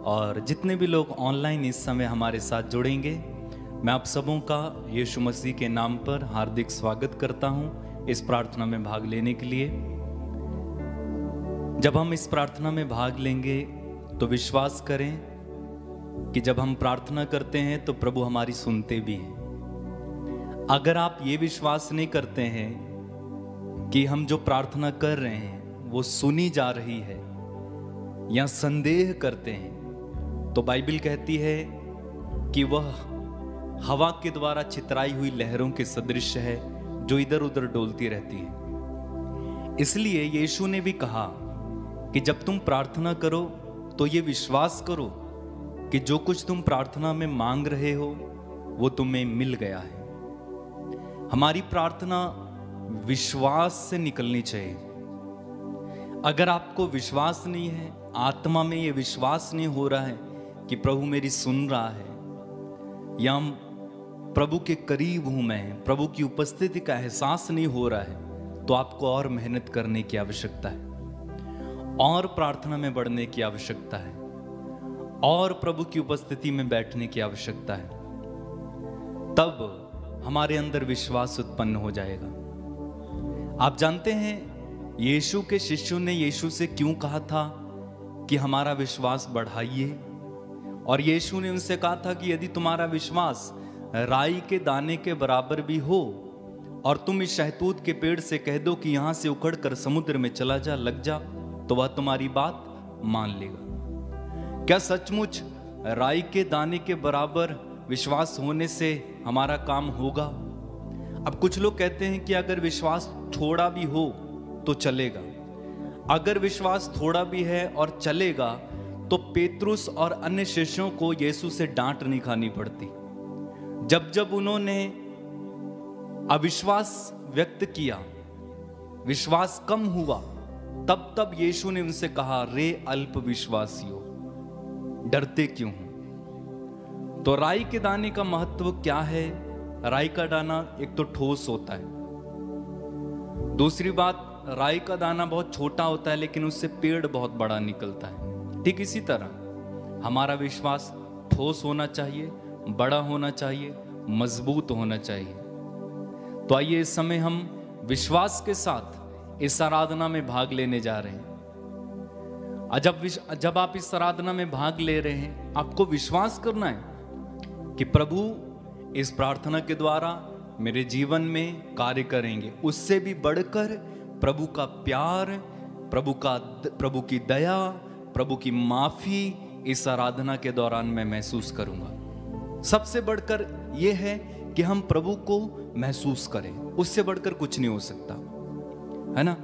और जितने भी लोग ऑनलाइन इस समय हमारे साथ जुड़ेंगे, मैं आप सबों का यीशु मसीह के नाम पर हार्दिक स्वागत करता हूं इस प्रार्थना में भाग लेने के लिए। जब हम इस प्रार्थना में भाग लेंगे तो विश्वास करें कि जब हम प्रार्थना करते हैं तो प्रभु हमारी सुनते भी हैं। अगर आप ये विश्वास नहीं करते हैं कि हम जो प्रार्थना कर रहे हैं वो सुनी जा रही है या संदेह करते हैं, तो बाइबल कहती है कि वह हवा के द्वारा चितराई हुई लहरों के सदृश है जो इधर उधर डोलती रहती है। इसलिए यीशु ने भी कहा कि जब तुम प्रार्थना करो तो ये विश्वास करो कि जो कुछ तुम प्रार्थना में मांग रहे हो वो तुम्हें मिल गया है। हमारी प्रार्थना विश्वास से निकलनी चाहिए। अगर आपको विश्वास नहीं है, आत्मा में ये विश्वास नहीं हो रहा है कि प्रभु मेरी सुन रहा है या प्रभु के करीब हूं मैं, प्रभु की उपस्थिति का एहसास नहीं हो रहा है, तो आपको और मेहनत करने की आवश्यकता है, और प्रार्थना में बढ़ने की आवश्यकता है, और प्रभु की उपस्थिति में बैठने की आवश्यकता है। तब हमारे अंदर विश्वास उत्पन्न हो जाएगा। आप जानते हैं यीशु के शिष्यों ने यीशु से क्यों कहा था कि हमारा विश्वास बढ़ाइए, और यीशु ने उनसे कहा था कि यदि तुम्हारा विश्वास राई के दाने के बराबर भी हो और तुम इस शहतूत के पेड़ से कह दो कि यहां से उखड़कर समुद्र में चला जा, लग जा, तो वह तुम्हारी बात मान लेगा। क्या सचमुच राई के दाने के बराबर विश्वास होने से हमारा काम होगा? अब कुछ लोग कहते हैं कि अगर विश्वास थोड़ा भी हो तो चलेगा। अगर विश्वास थोड़ा भी है और चलेगा तो पेतरुस और अन्य शिष्यों को यीशु से डांट नहीं खानी पड़ती। जब जब उन्होंने अविश्वास व्यक्त किया, विश्वास कम हुआ, तब तब यीशु ने उनसे कहा, रे अल्प विश्वासियों, डरते क्यों हो? तो राई के दाने का महत्व क्या है? राई का दाना एक तो ठोस होता है, दूसरी बात राई का दाना बहुत छोटा होता है लेकिन उससे पेड़ बहुत बड़ा निकलता है। ठीक इसी तरह हमारा विश्वास ठोस होना चाहिए, बड़ा होना चाहिए, मजबूत होना चाहिए। तो आइए इस समय हम विश्वास के साथ इस आराधना में भाग लेने जा रहे हैं। जब आप इस आराधना में भाग ले रहे हैं, आपको विश्वास करना है कि प्रभु इस प्रार्थना के द्वारा मेरे जीवन में कार्य करेंगे। उससे भी बढ़कर प्रभु का प्यार, प्रभु की दया, प्रभु की माफी इस आराधना के दौरान मैं महसूस करूंगा। सबसे बढ़कर यह है कि हम प्रभु को महसूस करें, उससे बढ़कर कुछ नहीं हो सकता, है ना।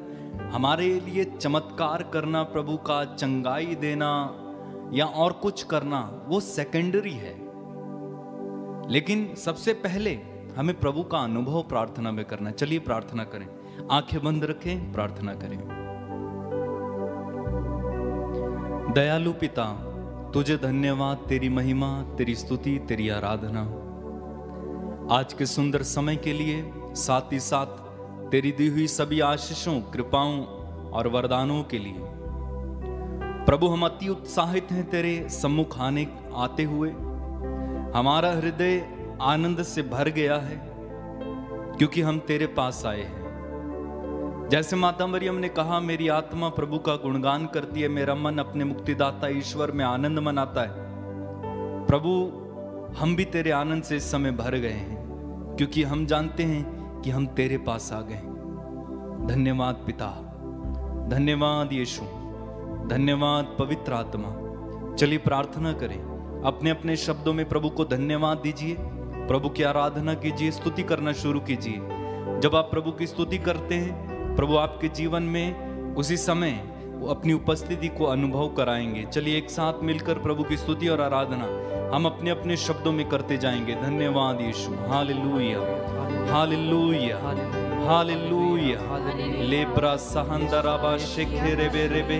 हमारे लिए चमत्कार करना, प्रभु का चंगाई देना या और कुछ करना वो सेकेंडरी है, लेकिन सबसे पहले हमें प्रभु का अनुभव प्रार्थना में करना। चलिए प्रार्थना करें, आंखें बंद रखें, प्रार्थना करें। दयालु पिता, तुझे धन्यवाद, तेरी महिमा, तेरी स्तुति, तेरी आराधना आज के सुंदर समय के लिए, साथ ही साथ तेरी दी हुई सभी आशीषों, कृपाओं और वरदानों के लिए। प्रभु हम अति उत्साहित हैं तेरे सम्मुख आते हुए। हमारा हृदय आनंद से भर गया है क्योंकि हम तेरे पास आए हैं। जैसे माता मरियम ने कहा, मेरी आत्मा प्रभु का गुणगान करती है, मेरा मन अपने मुक्तिदाता ईश्वर में आनंद मनाता है। प्रभु हम भी तेरे आनंद से इस समय भर गए हैं क्योंकि हम जानते हैं कि हम तेरे पास आ गए। धन्यवाद पिता, धन्यवाद यीशु, धन्यवाद पवित्र आत्मा। चलिए प्रार्थना करें, अपने अपने शब्दों में प्रभु को धन्यवाद दीजिए, प्रभु की आराधना कीजिए, स्तुति करना शुरू कीजिए। जब आप प्रभु की स्तुति करते हैं, प्रभु आपके जीवन में उसी समय वो अपनी उपस्थिति को अनुभव कराएंगे। चलिए एक साथ मिलकर प्रभु की स्तुति और आराधना हम अपने अपने शब्दों में करते जाएंगे। धन्यवाद यीशु, हालेलुया, हालेलुया, हालेलुया। लेब्रा सहंदराबा शेखे रेबे रेबे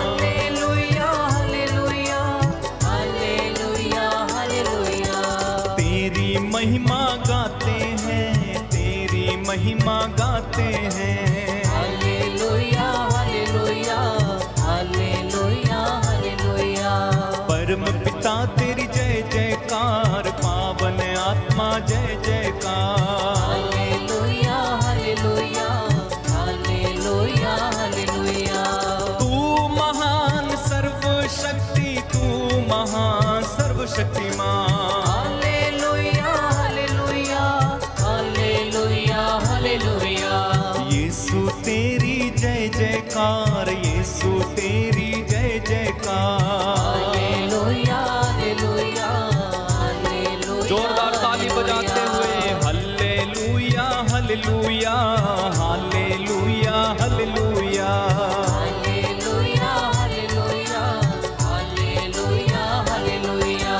महिमा गाते हैं। हालेलुया हालेलुया हालेलुया हालेलुया। परम पिता तेरी जय जयकार, पावन आत्मा जय जयकार। हालेलुया हालेलुया हालेलुया हालेलुया। तू महान सर्वशक्ति, तू महान सर्वशक्तिमान। हालेलुया हालेलुया हालेलुया हालेलुया। यीशु तेरी जय जयकार, यीशु तेरी जय जयकार। Hallelujah hallelujah hallelujah. जोरदार ताली बजाते हुए hallelujah hallelujah hallelujah hallelujah. Hallelujah hallelujah hallelujah hallelujah.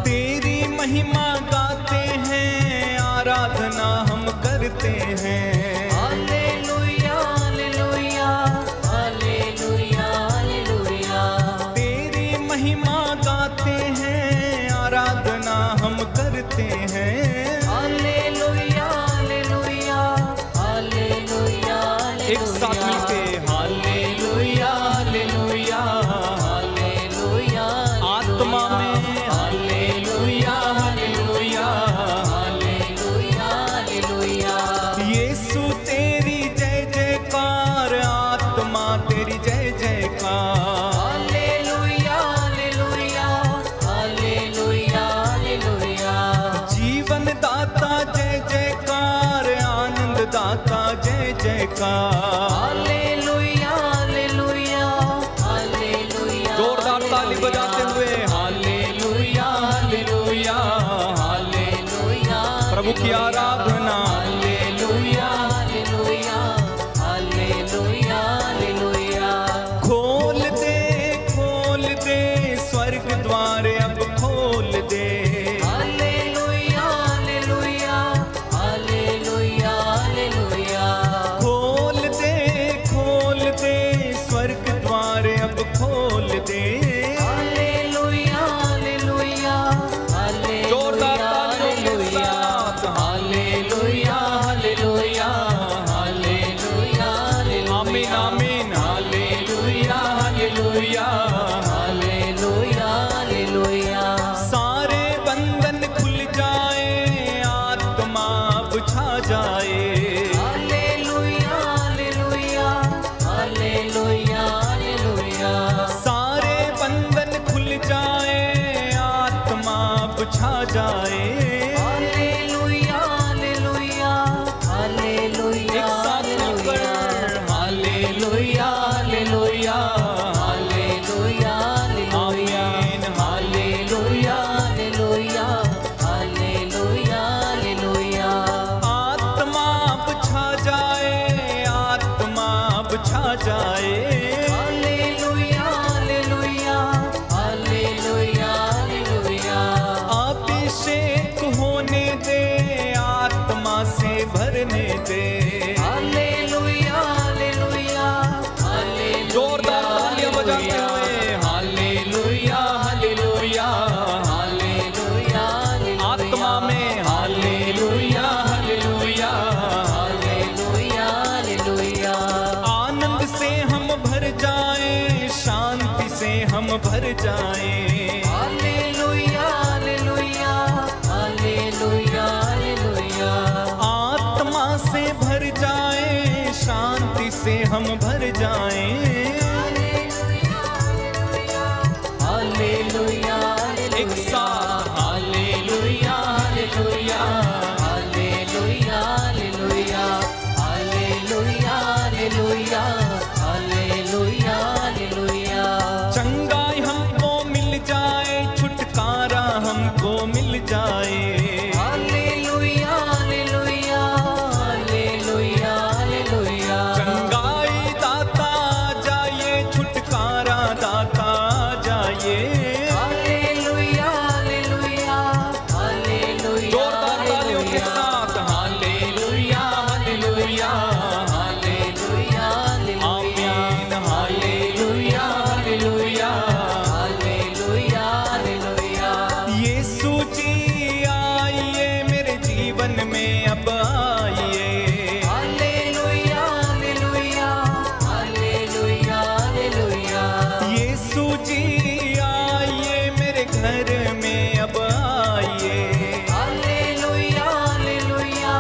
तेरी महिमा गाते हैं, आराधना हम करते हैं। Hallelujah hallelujah hallelujah hallelujah. तेरी महिमा गाते हैं, आराधना हम करते हैं। Hallelujah hallelujah hallelujah. एक साथ मिलके हालेलुया हालेलुया हालेलुया। आत्मा में hallelujah hallelujah. Hallelujah hallelujah. Yeshu तेरी जय जयकार, आत्मा तेरी जय जयकार। Hallelujah hallelujah hallelujah hallelujah. जीवन दाता जय जयकार, आनंद दाता जय जयकार। Hallelujah hallelujah hallelujah. जोरदार ताली बजाते हुए हालेलुया हालेलुया हालेलुया। प्रभु की आराधना हालेलुया। Hallelujah hallelujah hallelujah. खोल दे स्वर्ग द्वार अब खोल दे। Hallelujah hallelujah hallelujah hallelujah. खोल दे स्वर्ग द्वार अब खोल दे। Hallelujah hallelujah hallelujah. जोरदार तालियों के साथ हालेलुया हालेलुया हालेलुया। आमीन आमीन हालेलुया हालेलुया हालेलुया हालेलुया। सारे बंधन खुल जाए, आत्मा बुझा जाए। Hallelujah hallelujah hallelujah hallelujah. सारे बंधन खुल जाए, आत्मा बुझा जाए। Hallelujah hallelujah hallelujah. एक साथ मिलकर हालेलुया हालेलुया हालेलुया हालेलुया। आमीन हालेलुया। Hallelujah hallelujah hallelujah. आत्मा बुझा जाए, आत्मा बुझा जाए। Hallelujah hallelujah hallelujah hallelujah. अभिषेक होने दे, आत्मा से भरने दे। Hallelujah hallelujah hallelujah. जोरदार तालियां बजाते हुए हालेलुया हालेलुया हालेलुया आत्मा में हालेलुया हालेलुया। Hallelujah hallelujah. आनंद से हम भर जाएं, शांति से हम भर जाएं। Hallelujah hallelujah hallelujah hallelujah. आत्मा से भर जाएं, शांति से हम भर जाएं। हालेलुया एक साथ hallelujah hallelujah hallelujah hallelujah hallelujah hallelujah hallelujah hallelujah. चंगाई हमको मिल जाए, छुटकारा हमको मिल जाए। Hallelujah hallelujah hallelujah hallelujah. चंगाई दाता जाइए, छुटकारा दाता जाइए। Hallelujah hallelujah hallelujah. जोरदार तालियों के साथ हालेलुया हालेलुया हालेलुया आमीन hallelujah hallelujah. Hallelujah hallelujah. Yeshu ji आइए मेरे जीवन में अब आइए। घर में अब आइए। Hallelujah hallelujah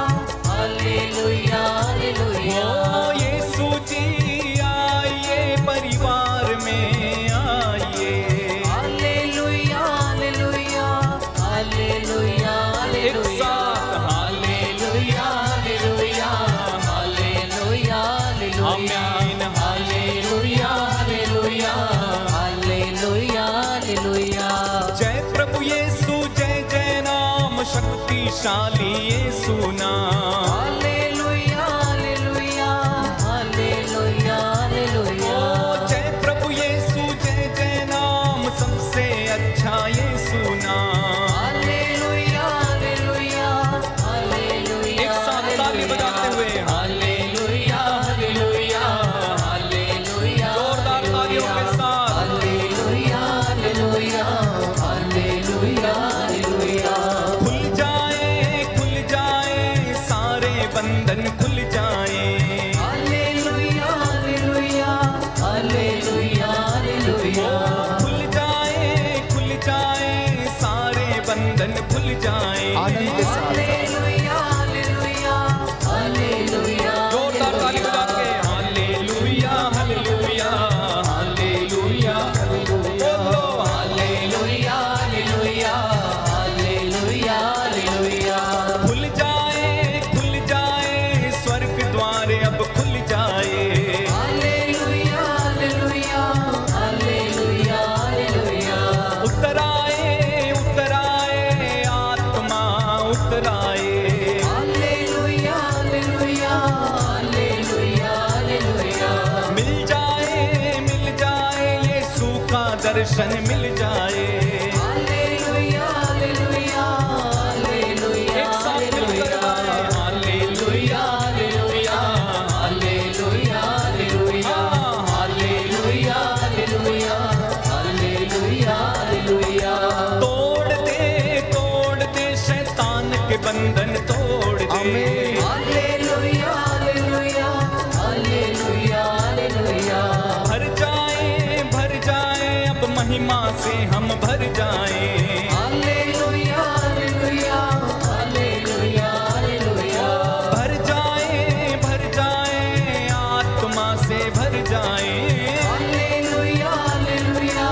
hallelujah hallelujah. ओ यीशु जी आइए, परिवार में आइए। हालेलुया हालेलुया हालेलुया एक साथ हालेलुया हालेलुया हालेलुया हालेलुया आमीन। Hallelujah hallelujah hallelujah hallelujah. जय प्रभु यीशु, जय जय नाम शक्तिशाली यीशु नाम। Hallelujah hallelujah hallelujah hallelujah. ओ जय प्रभु यीशु, जय जय नाम सबसे अच्छा यीशु नाम। Hallelujah hallelujah hallelujah. एक साथ ताली बजाते हुए हालेलुया हालेलुया हालेलुया। जोरदार तालियों के साथ हालेलुया हालेलुया हालेलुया हालेलुया। खुल जाए सारे बंधन खुल जाए। Hallelujah hallelujah hallelujah hallelujah. खुल जाए सारे बंधन खुल जाए। आनंद के साथ हालेलुया हालेलुया हालेलुया। जोरदार ताली बजा के हालेलुया हालेलुया हालेलुया बोलो हालेलुया हालेलुया हालेलुया हालेलुया। खुल जाए स्वर्ग द्वार अब खुल जाए। Hallelujah hallelujah hallelujah hallelujah. उतर आए आत्मा उतर आए। Hallelujah hallelujah hallelujah hallelujah. मिल जाए यीशु का दर्शन मिल जाए। हालेलुया हालेलुया हालेलुया एक साथ मिलकर गाएं hallelujah hallelujah hallelujah hallelujah hallelujah hallelujah hallelujah hallelujah. तोड़ दे शैतान के बंधन तोड़ दे। आमीन। Hallelujah hallelujah hallelujah hallelujah. भर जाए अब महिमा से हम भर जाए। Hallelujah hallelujah hallelujah hallelujah. भर जाए आत्मा से भर जाए। Hallelujah hallelujah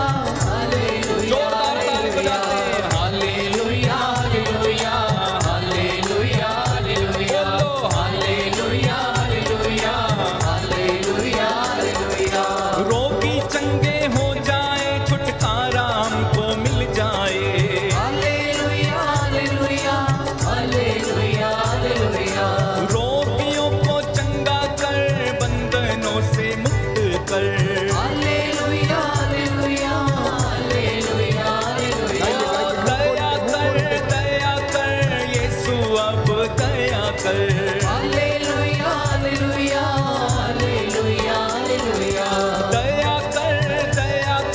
hallelujah. जोरदार ताली बजाते हैं हालेलुया हालेलुया हालेलुया हालेलुया। बोलो हालेलुया हालेलुया हालेलुया हालेलुया। रोगी चंगे हो जाए, छुटकारा हमको मिल जाए। Hallelujah hallelujah hallelujah hallelujah. रोगियों को चंगा कर, बंधनों से मुक्त कर। Hallelujah hallelujah hallelujah hallelujah. दया कर यीशु अब दया कर। Hallelujah hallelujah hallelujah hallelujah. दया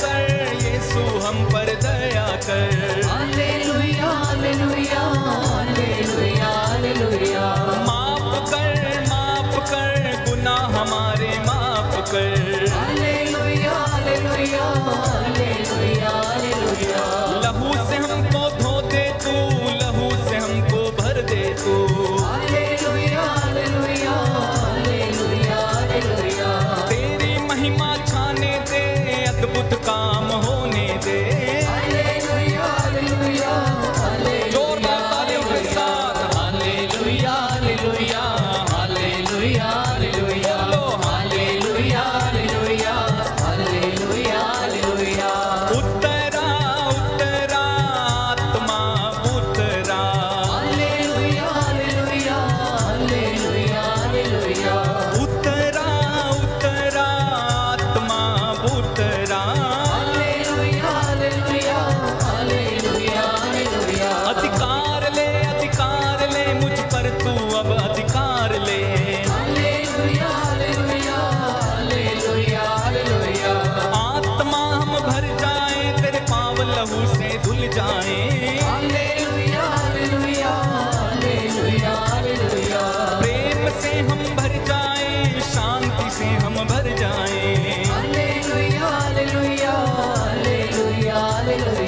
कर यीशु हम पर दया कर। Hallelujah hallelujah hallelujah hallelujah. माफ कर गुनाह हमारे माफ कर। Hallelujah hallelujah hallelujah hallelujah. लहू से हमको धो दे तू, लहू से हमको भर दे तू। Hallelujah hallelujah hallelujah hallelujah. तेरी महिमा छाने दे, अद्भुत काम होने दे। Hallelujah hallelujah hallelujah. जोरदार तालियों के साथ हालेलुया हालेलुया हालेलुया हालेलुया। बोलो हालेलुया हालेलुया हालेलुया हालेलुया। उतरा आत्मा उतरा। Hallelujah hallelujah hallelujah hallelujah. उतरा आत्मा उतरा। Hallelujah hallelujah hallelujah hallelujah. अधिकार ले मुझ पर तू अब अधिकार ले। Hallelujah hallelujah hallelujah hallelujah. आत्मा हम भर जाए, तेरे पाव लहू से धुल जाए। Hallelujah hallelujah hallelujah hallelujah. प्रेम से हम भर जाए, शांति से हम भर जाए। Hallelujah hallelujah hallelujah hallelujah.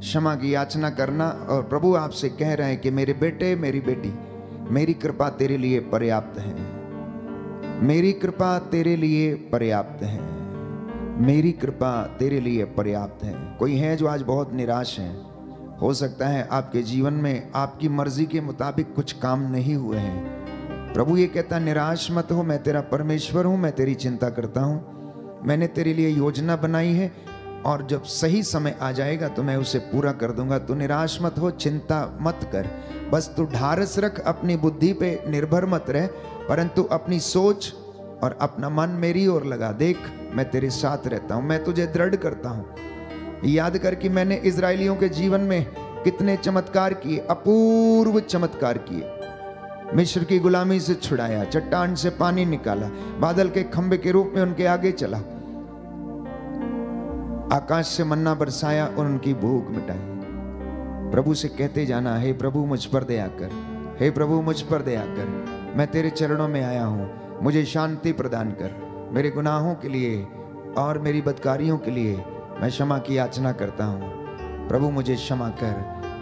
क्षमा की याचना करना। और प्रभु आपसे कह रहे हैं कि मेरे बेटे, मेरी बेटी, मेरी कृपा तेरे लिए पर्याप्त है, मेरी कृपा तेरे लिए पर्याप्त है, मेरी कृपा तेरे लिए पर्याप्त है। कोई है जो आज बहुत निराश है, हो सकता है आपके जीवन में आपकी मर्जी के मुताबिक कुछ काम नहीं हुए हैं। प्रभु ये कहता, निराश मत हो, मैं तेरा परमेश्वर हूँ, मैं तेरी चिंता करता हूँ, मैंने तेरे लिए योजना बनाई है और जब सही समय आ जाएगा तो मैं उसे पूरा कर दूंगा। तू निराश मत हो, चिंता मत कर, बस तू ढारस रख, अपनी बुद्धि पे निर्भर मत रह, परंतु अपनी सोच और अपना मन मेरी ओर लगा। देख, मैं तेरे साथ रहता हूँ, मैं तुझे दृढ़ करता हूँ। याद कर कि मैंने इजराइलियों के जीवन में कितने चमत्कार किए, अपूर्व चमत्कार किए। मिस्र की गुलामी से छुड़ाया, चट्टान से पानी निकाला, बादल के खंबे के रूप में उनके आगे चला, आकाश से मन्ना बरसाया और उनकी भूख मिटाई। प्रभु से कहते जाना, हे प्रभु मुझ पर दया कर, हे प्रभु मुझ पर दया कर, मैं तेरे चरणों में आया हूँ, मुझे शांति प्रदान कर। मेरे गुनाहों के लिए और मेरी बदकारियों के लिए मैं क्षमा की याचना करता हूँ। प्रभु मुझे क्षमा कर,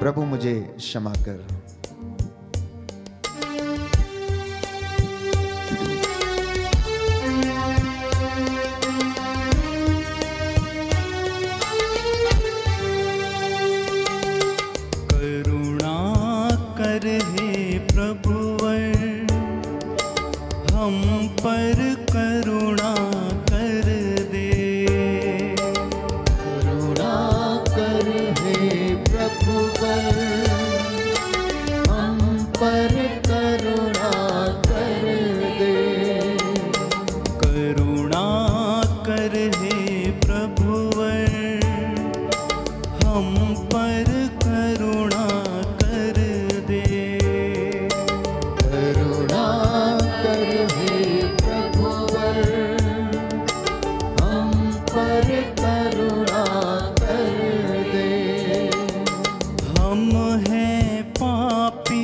प्रभु मुझे क्षमा कर। करुणा कर हे प्रभुवर, हम पर करुणा कर दे। करुणा कर हे प्रभुवर, हम पर करुणा कर दे। करुणा कर हे प्रभुवर, हम पर करुणा कर दे। करुणा कर हे प्रभुवर, हम पर करुणा कर दे। हम हैं पापी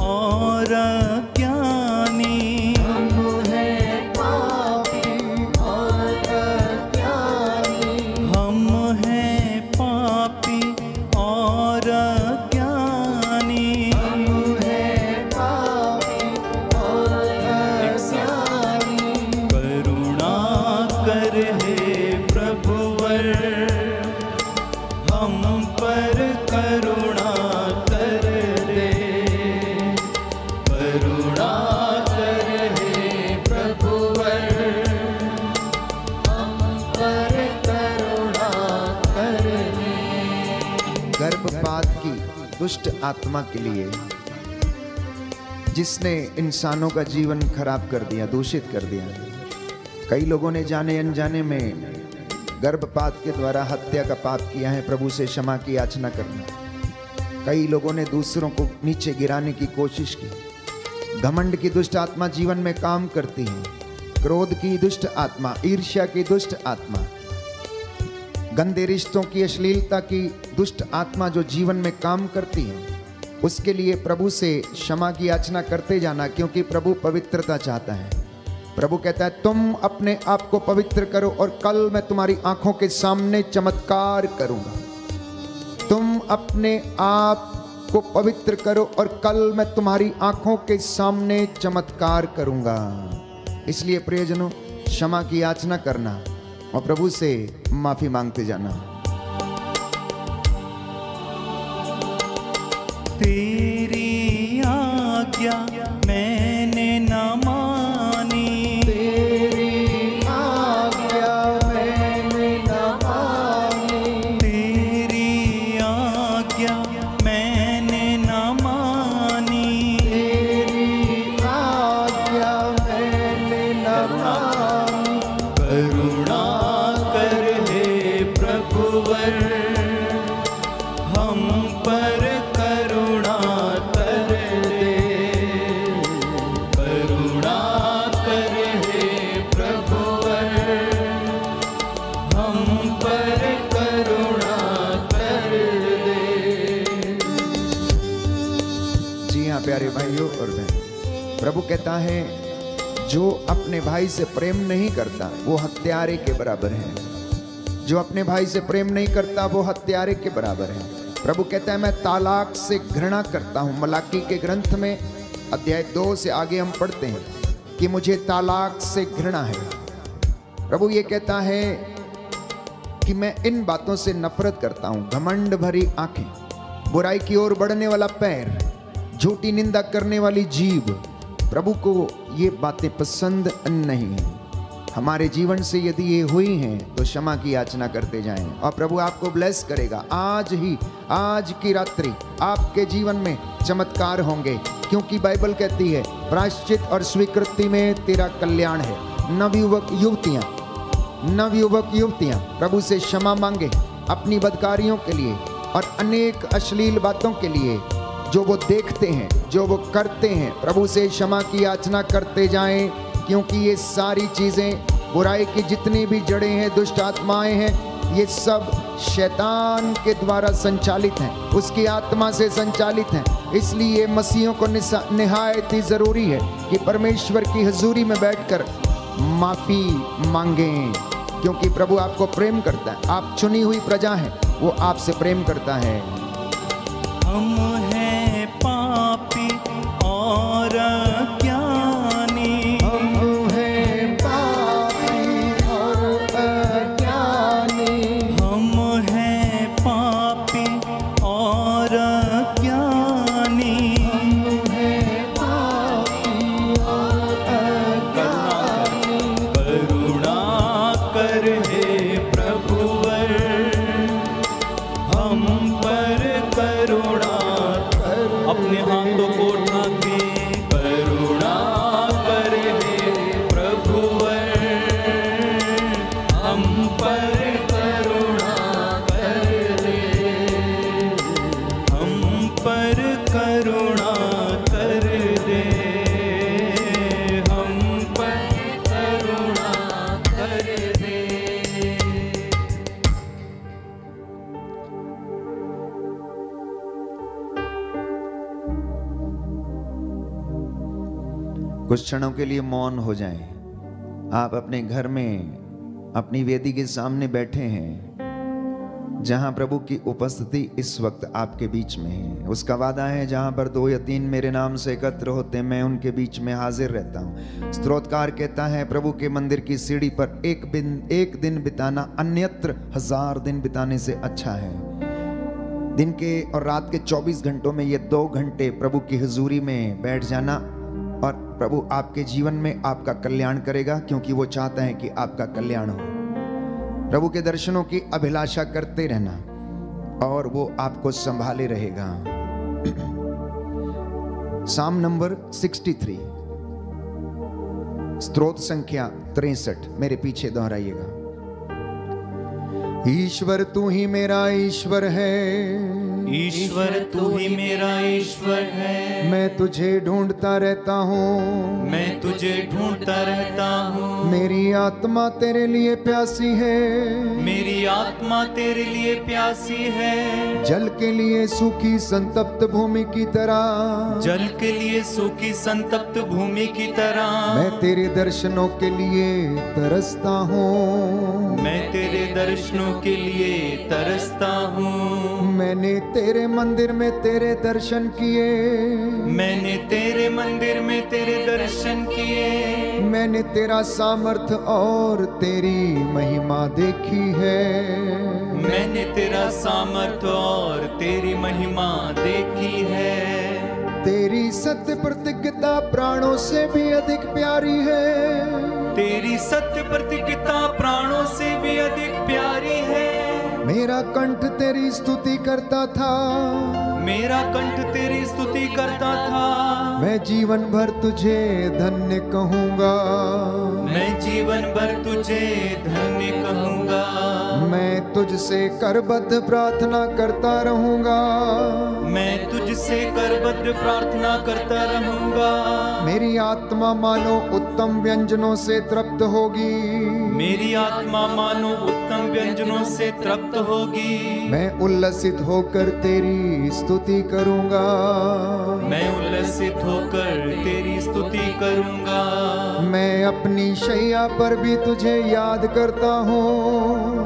और अज्ञानी, हम हैं पापी और अज्ञानी, हम हैं पापी और अज्ञानी। हम हैं पापी और अज्ञानी। करुणा कर हे प्रभुवर, हम पर करुणा कर दे। करुणा कर हे प्रभुवर, हम पर करुणा कर दे। गर्भपात की दुष्ट आत्मा के लिए, जिसने इंसानों का जीवन खराब कर दिया, दूषित कर दिया। कई लोगों ने जाने अनजाने में गर्भपात के द्वारा हत्या का पाप किया है। प्रभु से क्षमा की याचना करना। कई लोगों ने दूसरों को नीचे गिराने की कोशिश की। घमंड की दुष्ट आत्मा जीवन में काम करती है। क्रोध की दुष्ट आत्मा, ईर्ष्या की दुष्ट आत्मा, गंदे रिश्तों की, अश्लीलता की दुष्ट आत्मा जो जीवन में काम करती है, उसके लिए प्रभु से क्षमा की याचना करते जाना, क्योंकि प्रभु पवित्रता चाहता है। प्रभु कहता है, तुम अपने आप को पवित्र करो और कल मैं तुम्हारी आंखों के सामने चमत्कार करूंगा। तुम अपने आप को पवित्र करो और कल मैं तुम्हारी आंखों के सामने चमत्कार करूंगा। इसलिए प्रियजनों, क्षमा की याचना करना और प्रभु से माफी मांगते जाना। तेरी आज्ञा मैंने न मानी, तेरी आज्ञा मैंने न मानी, तेरी आज्ञा मैंने न मानी। तेरी आज्ञा मैंने न मानी। करुणा कर हे प्रभुवर, हम पर करुणा कर दे। करुणा कर हे प्रभुवर, हम पर करुणा कर दे। जी हाँ प्यारे भाइयों और बहन, प्रभु कहता है, जो अपने भाई से प्रेम नहीं करता वो हत्यारे के बराबर है। जो अपने भाई से प्रेम नहीं करता वो हत्यारे के बराबर है। प्रभु कहता है मैं तालाक से घृणा करता हूं। मलाकी के ग्रंथ में अध्याय 2 से आगे हम पढ़ते हैं कि मुझे तालाक से घृणा है। प्रभु ये कहता है कि मैं इन बातों से नफरत करता हूं। घमंड भरी आंखें, बुराई की ओर बढ़ने वाला पैर, झूठी निंदा करने वाली जीभ, प्रभु को ये बातें पसंद नहीं है। हमारे जीवन से यदि ये हुई हैं तो क्षमा की याचना करते जाएं और प्रभु आपको ब्लेस करेगा। आज ही, आज की रात्रि आपके जीवन में चमत्कार होंगे, क्योंकि बाइबल कहती है प्रायश्चित और स्वीकृति में तेरा कल्याण है। नवयुवक युवतियां प्रभु से क्षमा मांगे अपनी बदकारियों के लिए और अनेक अश्लील बातों के लिए जो वो देखते हैं, जो वो करते हैं। प्रभु से क्षमा की याचना करते जाएं, क्योंकि ये सारी चीजें, बुराई की जितनी भी जड़ें हैं, दुष्ट आत्माएं हैं, ये सब शैतान के द्वारा संचालित हैं, उसकी आत्मा से संचालित हैं। इसलिए मसीहों को निहायत ही जरूरी है कि परमेश्वर की हजूरी में बैठकर माफी मांगें, क्योंकि प्रभु आपको प्रेम करता है। आप चुनी हुई प्रजा हैं, वो आपसे प्रेम करता है। हम हैं पापी और अज्ञानी, हम हैं पापी और अज्ञानी, हम हैं पापी और अज्ञानी, हम हैं पापी और अज्ञानी। करुणा कर हे प्रभुवर, हम पर करुणा कर। अपने हाथों को उठा के करुणा कर हे प्रभुवर, हम पर करुणा कर दे, हम पर करुणा कर दे, हम पर करुणा कर दे। कुछ क्षणों के लिए मौन हो जाएं। आप अपने घर में अपनी वेदी के सामने बैठे हैं, जहां प्रभु की उपस्थिति इस वक्त आपके बीच में है। उसका वादा है, जहां पर 2 या 3 मेरे नाम से एकत्र होते, मैं उनके बीच में हाजिर रहता हूं। स्तोत्रकार कहता है, प्रभु के मंदिर की सीढ़ी पर एक दिन बिताना अन्यत्र 1000 दिन बिताने से अच्छा है। दिन के और रात के 24 घंटों में ये 2 घंटे प्रभु की हुजूरी में बैठ जाना, और प्रभु आपके जीवन में आपका कल्याण करेगा, क्योंकि वो चाहता है कि आपका कल्याण हो। प्रभु के दर्शनों की अभिलाषा करते रहना और वो आपको संभाले रहेगा। साम नंबर 63, स्तोत्र संख्या 63, मेरे पीछे दोहराइएगा। ईश्वर तू ही मेरा ईश्वर है, ईश्वर तू ही मेरा ईश्वर है। मैं तुझे ढूंढता रहता हूँ, मैं तुझे ढूंढता रहता हूँ। मेरी आत्मा तेरे लिए प्यासी है, मेरी आत्मा तेरे लिए प्यासी है। जल के लिए सूखी संतप्त भूमि की तरह, जल के लिए सूखी संतप्त भूमि की तरह। मैं तेरे दर्शनों के लिए तरसता हूँ, मैं तेरे दर्शनों के लिए तरसता हूँ। मैंने तेरे मंदिर में तेरे दर्शन किए, मैंने तेरे मंदिर में तेरे दर्शन किए। मैंने तेरा सामर्थ और तेरी महिमा देखी है, मैंने तेरा सामर्थ्य और तेरी महिमा देखी है। तेरी सत्य प्रतिज्ञता प्राणों से भी अधिक प्यारी है, तेरी सत्य प्रतिज्ञता प्राणों से भी अधिक प्यारी है। मेरा कंठ तेरी स्तुति करता था, मेरा कंठ तेरी स्तुति करता था। मैं जीवन भर तुझे धन्य कहूँगा, मैं जीवन भर तुझे धन्य कहूँगा। मैं तुझसे करबद्ध प्रार्थना करता रहूँगा, मैं तुझसे करबद्ध प्रार्थना करता रहूँगा। मेरी आत्मा मानो उत्तम व्यंजनों से तृप्त होगी, मेरी आत्मा मानो उत्तम व्यंजनों से तृप्त होगी। मैं उल्लसित होकर तेरी स्तुति करूँगा, मैं उल्लसित होकर तेरी स्तुति करूँगा। मैं अपनी शैया पर भी तुझे याद करता हूँ,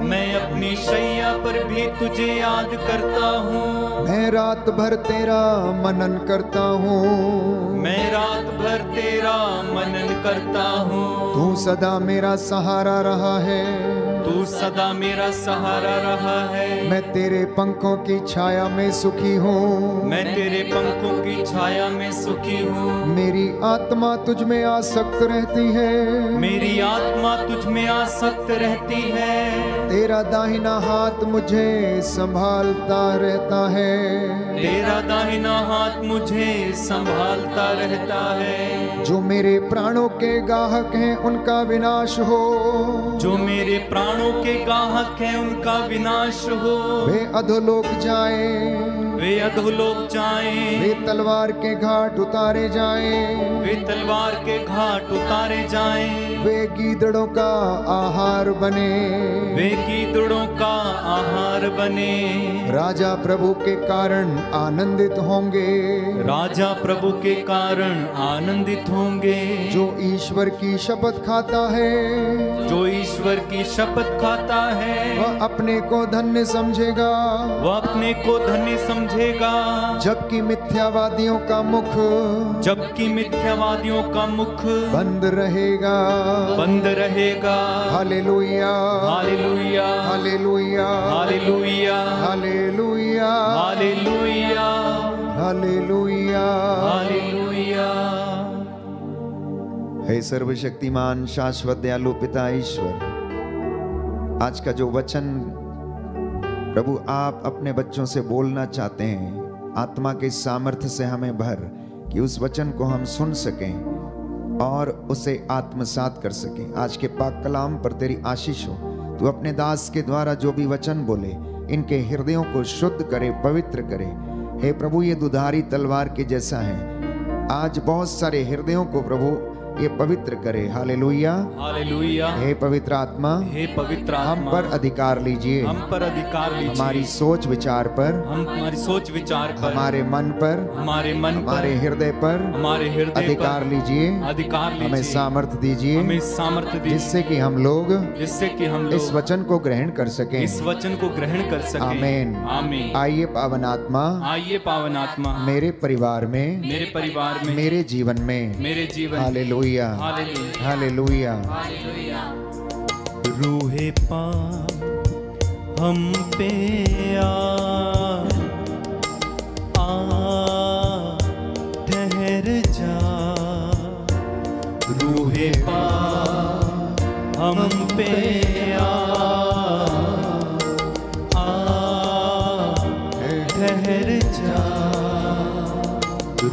मैं अपनी अपनी शैया पर भी तुझे याद करता हूँ। मैं रात भर तेरा मनन करता हूँ। मैं रात भर तेरा मनन करता हूँ। तू सदा मेरा सहारा रहा है। तू सदा मेरा सहारा रहा है। मैं तेरे पंखों की छाया में सुखी हूँ। मैं तेरे पंखों की छाया में सुखी हूँ। मेरी आत्मा तुझ में आसक्त रहती है। मेरी आत्मा तुझ में आसक्त रहती है। तेरा दाहिना हाथ मुझे संभालता रहता है। तेरा दाहिना हाथ मुझे संभालता रहता है। जो मेरे प्राणों के गाहक हैं उनका विनाश हो। जो मेरे प्राणों के गाहक हैं उनका विनाश हो। वे अधोलोक जाए। वे अधोलोक जाएं। वे तलवार के घाट उतारे जाएं। वे तलवार के घाट उतारे जाएं। वे गीदड़ों का आहार बने। वे गीदड़ों का आहार बने। राजा प्रभु के कारण आनंदित होंगे। राजा प्रभु के कारण आनंदित होंगे। जो ईश्वर की शपथ खाता है। जो ईश्वर की शपथ खाता है। वह अपने को धन्य समझेगा। वह अपने को धन्य समझेगा। जबकि मिथ्यावादियों का मुख। जबकि मिथ्यावादियों का मुख बंद रहेगा। बंद रहेगा। Hallelujah. Hallelujah. Hallelujah. Hallelujah. Hallelujah. Hallelujah. Hallelujah. Hallelujah. हे सर्वशक्तिमान शाश्वत दयालु पिता ईश्वर, आज का जो वचन प्रभु आप अपने बच्चों से बोलना चाहते हैं, आत्मा के सामर्थ्य से हमें भर कि उस वचन को हम सुन सकें और उसे आत्मसात कर सकें। आज के पाक कलाम पर तेरी आशीष हो। तू अपने दास के द्वारा जो भी वचन बोले इनके हृदयों को शुद्ध करे, पवित्र करे। हे प्रभु, ये दुधारी तलवार के जैसा है। आज बहुत सारे हृदयों को प्रभु ये पवित्र करे। हालेलुया। हालेलुया। हे पवित्र आत्मा, हे पवित्र हम आत्मा, पर अधिकार लीजिए। हम पर अधिकार लीजिए। हमारी सोच विचार पर, हमारी सोच विचार पर, हमारे मन पर, हमारे मन पर, हमारे हृदय पर, हमारे हृदय अधिकार लीजिए। अधिकार लीजिए। हमें सामर्थ्य दीजिए, हमें सामर्थ्य दीजिए, जिससे कि हम लोग इस वचन को ग्रहण कर सकें। इस वचन को ग्रहण कर सकें। आमीन। आमीन। आइए पावन आत्मा, आइए पावन आत्मा मेरे परिवार में, मेरे परिवार में, मेरे जीवन में, मेरे जीवन। हालेलुया। हालेलुया। हालेलुया। रूहे पाक हम पे ठहर जा। रूहे पाक हम पे ठहर जा।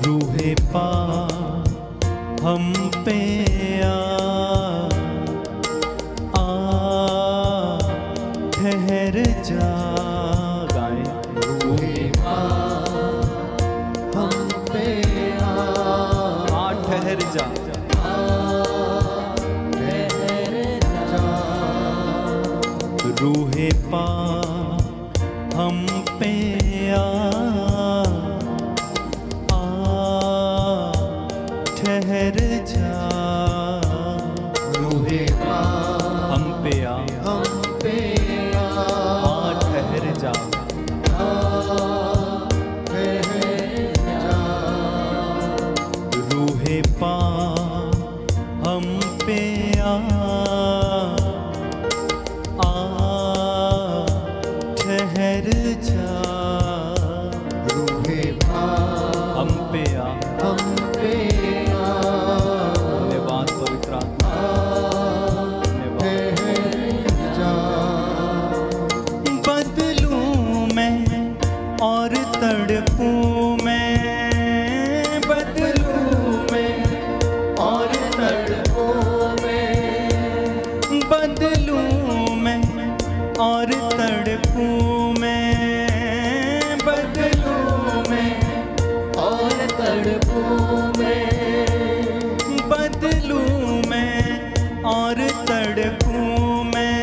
रूहे पाक हम पे ठहर जा। गाएं। रूहे हम पे ठहर जा। रूहे पाक हम पे ठहर जा। रूहे पाक हम पे ठहर जा। रूहे पाक हम पे ठहर जा। रूहे पाक हम पे हम पे धन्यवाद पवित्र आत्मा। बदलूं मैं और तड़पूं मैं, बदलूं मैं और तड़पूं मैं, बदलूं मैं और तड़पूं मैं, बदलूं मैं और तड़पूं मैं, बदलूं मैं और तड़पूं मैं,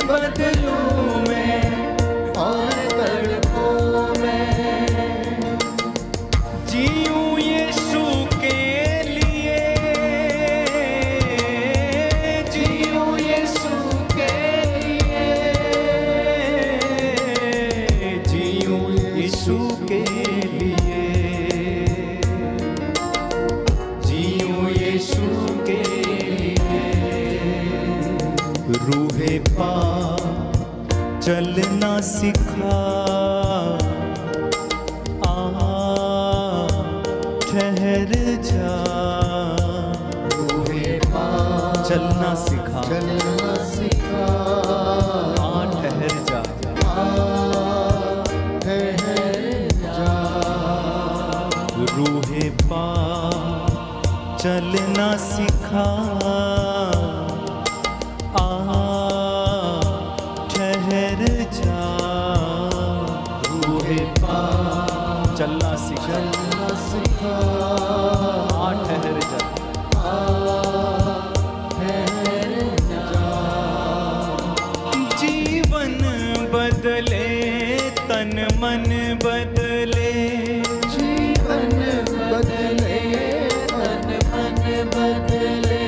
बदलूं मैं और तड़पूं मैं। जीऊं यीशु के लिए, जीऊं यीशु के लिए, रूहे पा चलना सिखा, आ ठहर जा, रूहे पा चलना सिखा, चलना सिखा, आ ठहर जा, ठहर जा। रूहे पा चलना सिखा, आ ठहर जा, रूहे पा चलना सिखा, चलना सिखा, आ ठहर जा, ठहर जा। जीवन बदले तन मन बदले, जीवन बदले तन मन बदले,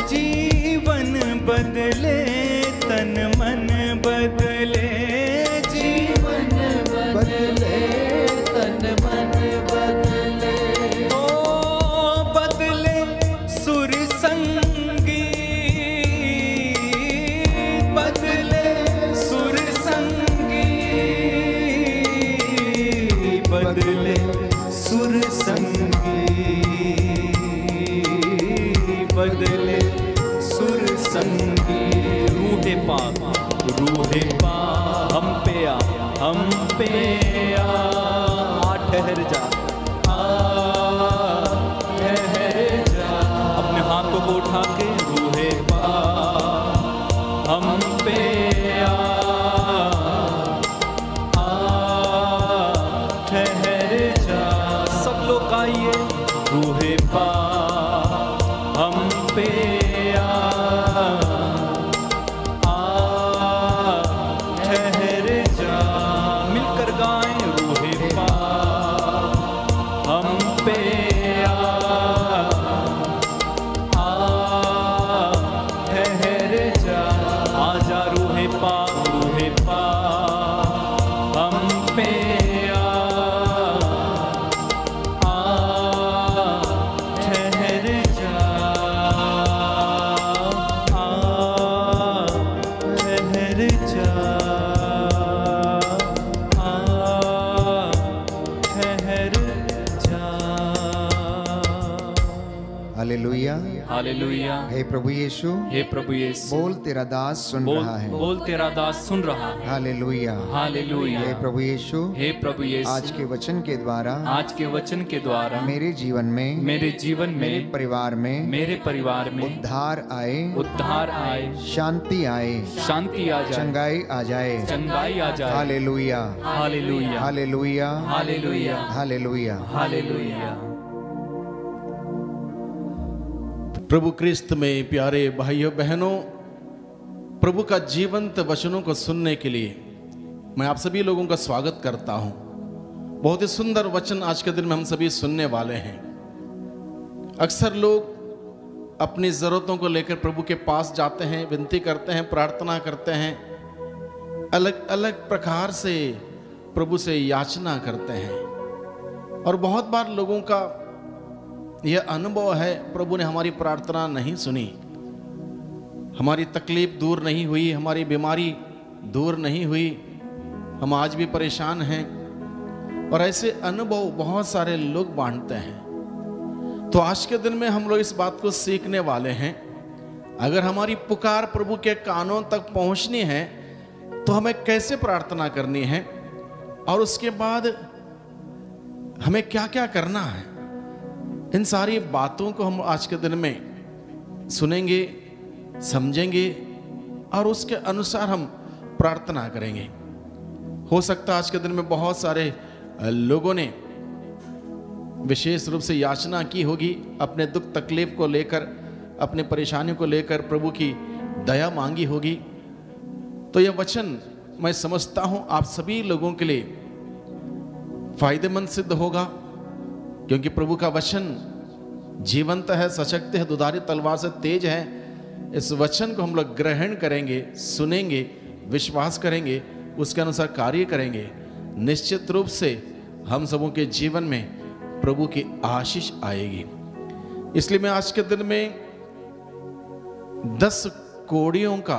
जीवन बदले तन मन बदले, जीवन बदले तन मन बदले, ओ बदले सुर संगी, बदले सुर संगी, बदले सुर संगी, बदले सुर संगी। रूहे पा, रूहे पा हम पे आ, हम पे आ ठहर जा, ठहर जा। अपने हाथों को उठा के रूहे पा हम पे आ ठहर जा। सब लोग आइए, रूहे पा हम पे ठहर जा। मिलकर गाएं, रूहे पा हम पे ठहर जा। आजा रूहे पा, रूहे पा हम पे ठहर जा, ठहर जा, ठहर जा। हालेलुया। हालेलुया। हे प्रभु यीशु, हे प्रभु यीशु, बोल तेरा दास सुन बोल रहा है। बोल तेरा दास सुन रहा है। हालेलुया। हालेलुया। हे प्रभु यीशु, हे प्रभु यीशु, आज के वचन के द्वारा, आज के वचन के द्वारा मेरे जीवन में, मेरे जीवन मेरे में, परिवार में, मेरे परिवार में उद्धार आए, उद्धार आए, शांति आए, शांति आ जाए, चंगाई आ जाए। चंगाई आ जाए। Hallelujah, hallelujah. Hallelujah, hallelujah. Hallelujah. Hallelujah. प्रभु क्रिस्त में प्यारे भाइयों बहनों, प्रभु का जीवंत वचनों को सुनने के लिए मैं आप सभी लोगों का स्वागत करता हूं। बहुत ही सुंदर वचन आज के दिन में हम सभी सुनने वाले हैं। अक्सर लोग अपनी ज़रूरतों को लेकर प्रभु के पास जाते हैं, विनती करते हैं, प्रार्थना करते हैं, अलग अलग प्रकार से प्रभु से याचना करते हैं। और बहुत बार लोगों का यह अनुभव है, प्रभु ने हमारी प्रार्थना नहीं सुनी, हमारी तकलीफ दूर नहीं हुई, हमारी बीमारी दूर नहीं हुई, हम आज भी परेशान हैं। और ऐसे अनुभव बहुत सारे लोग बांटते हैं। तो आज के दिन में हम लोग इस बात को सीखने वाले हैं, अगर हमारी पुकार प्रभु के कानों तक पहुंचनी है तो हमें कैसे प्रार्थना करनी है, और उसके बाद हमें क्या क्या करना है। इन सारी बातों को हम आज के दिन में सुनेंगे, समझेंगे और उसके अनुसार हम प्रार्थना करेंगे। हो सकता है आज के दिन में बहुत सारे लोगों ने विशेष रूप से याचना की होगी, अपने दुख तकलीफ को लेकर, अपने परेशानियों को लेकर प्रभु की दया मांगी होगी। तो यह वचन मैं समझता हूं आप सभी लोगों के लिए फायदेमंद सिद्ध होगा, क्योंकि प्रभु का वचन जीवंत है, सशक्त है, दुधारी तलवार से तेज है। इस वचन को हम लोग ग्रहण करेंगे, सुनेंगे, विश्वास करेंगे, उसके अनुसार कार्य करेंगे, निश्चित रूप से हम सबों के जीवन में प्रभु की आशीष आएगी। इसलिए मैं आज के दिन में 10 कोड़ियों का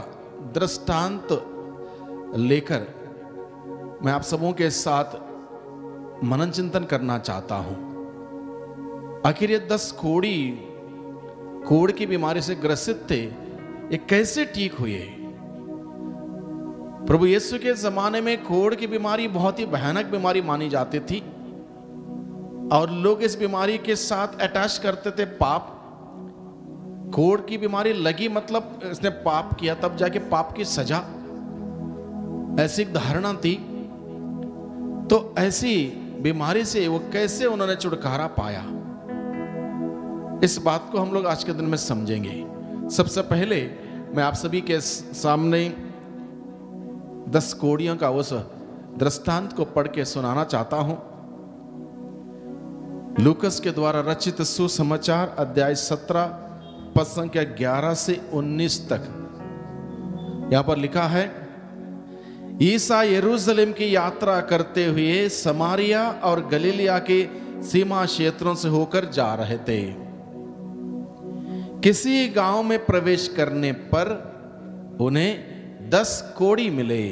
दृष्टांत लेकर मैं आप सबों के साथ मनन चिंतन करना चाहता हूं। आखिर ये 10 कोढ़ की बीमारी से ग्रसित थे, ये कैसे ठीक हुए? प्रभु यीशु के जमाने में कोढ़ की बीमारी बहुत ही भयानक बीमारी मानी जाती थी और लोग इस बीमारी के साथ अटैच करते थे पाप। कोढ़ की बीमारी लगी मतलब इसने पाप किया, तब जाके पाप की सजा, ऐसी एक धारणा थी। तो ऐसी बीमारी से वो कैसे उन्होंने छुटकारा पाया, इस बात को हम लोग आज के दिन में समझेंगे। सबसे पहले मैं आप सभी के सामने 10 कोढ़ियों का उस दृष्टांत को पढ़ के सुनाना चाहता हूं। लूकस के द्वारा रचित सुसमाचार अध्याय 17 पद संख्या 11 से 19 तक। यहां पर लिखा है, ईसा यरूशलेम की यात्रा करते हुए समारिया और गलीलिया के सीमा क्षेत्रों से होकर जा रहे थे। किसी गांव में प्रवेश करने पर उन्हें 10 कोढ़ी मिले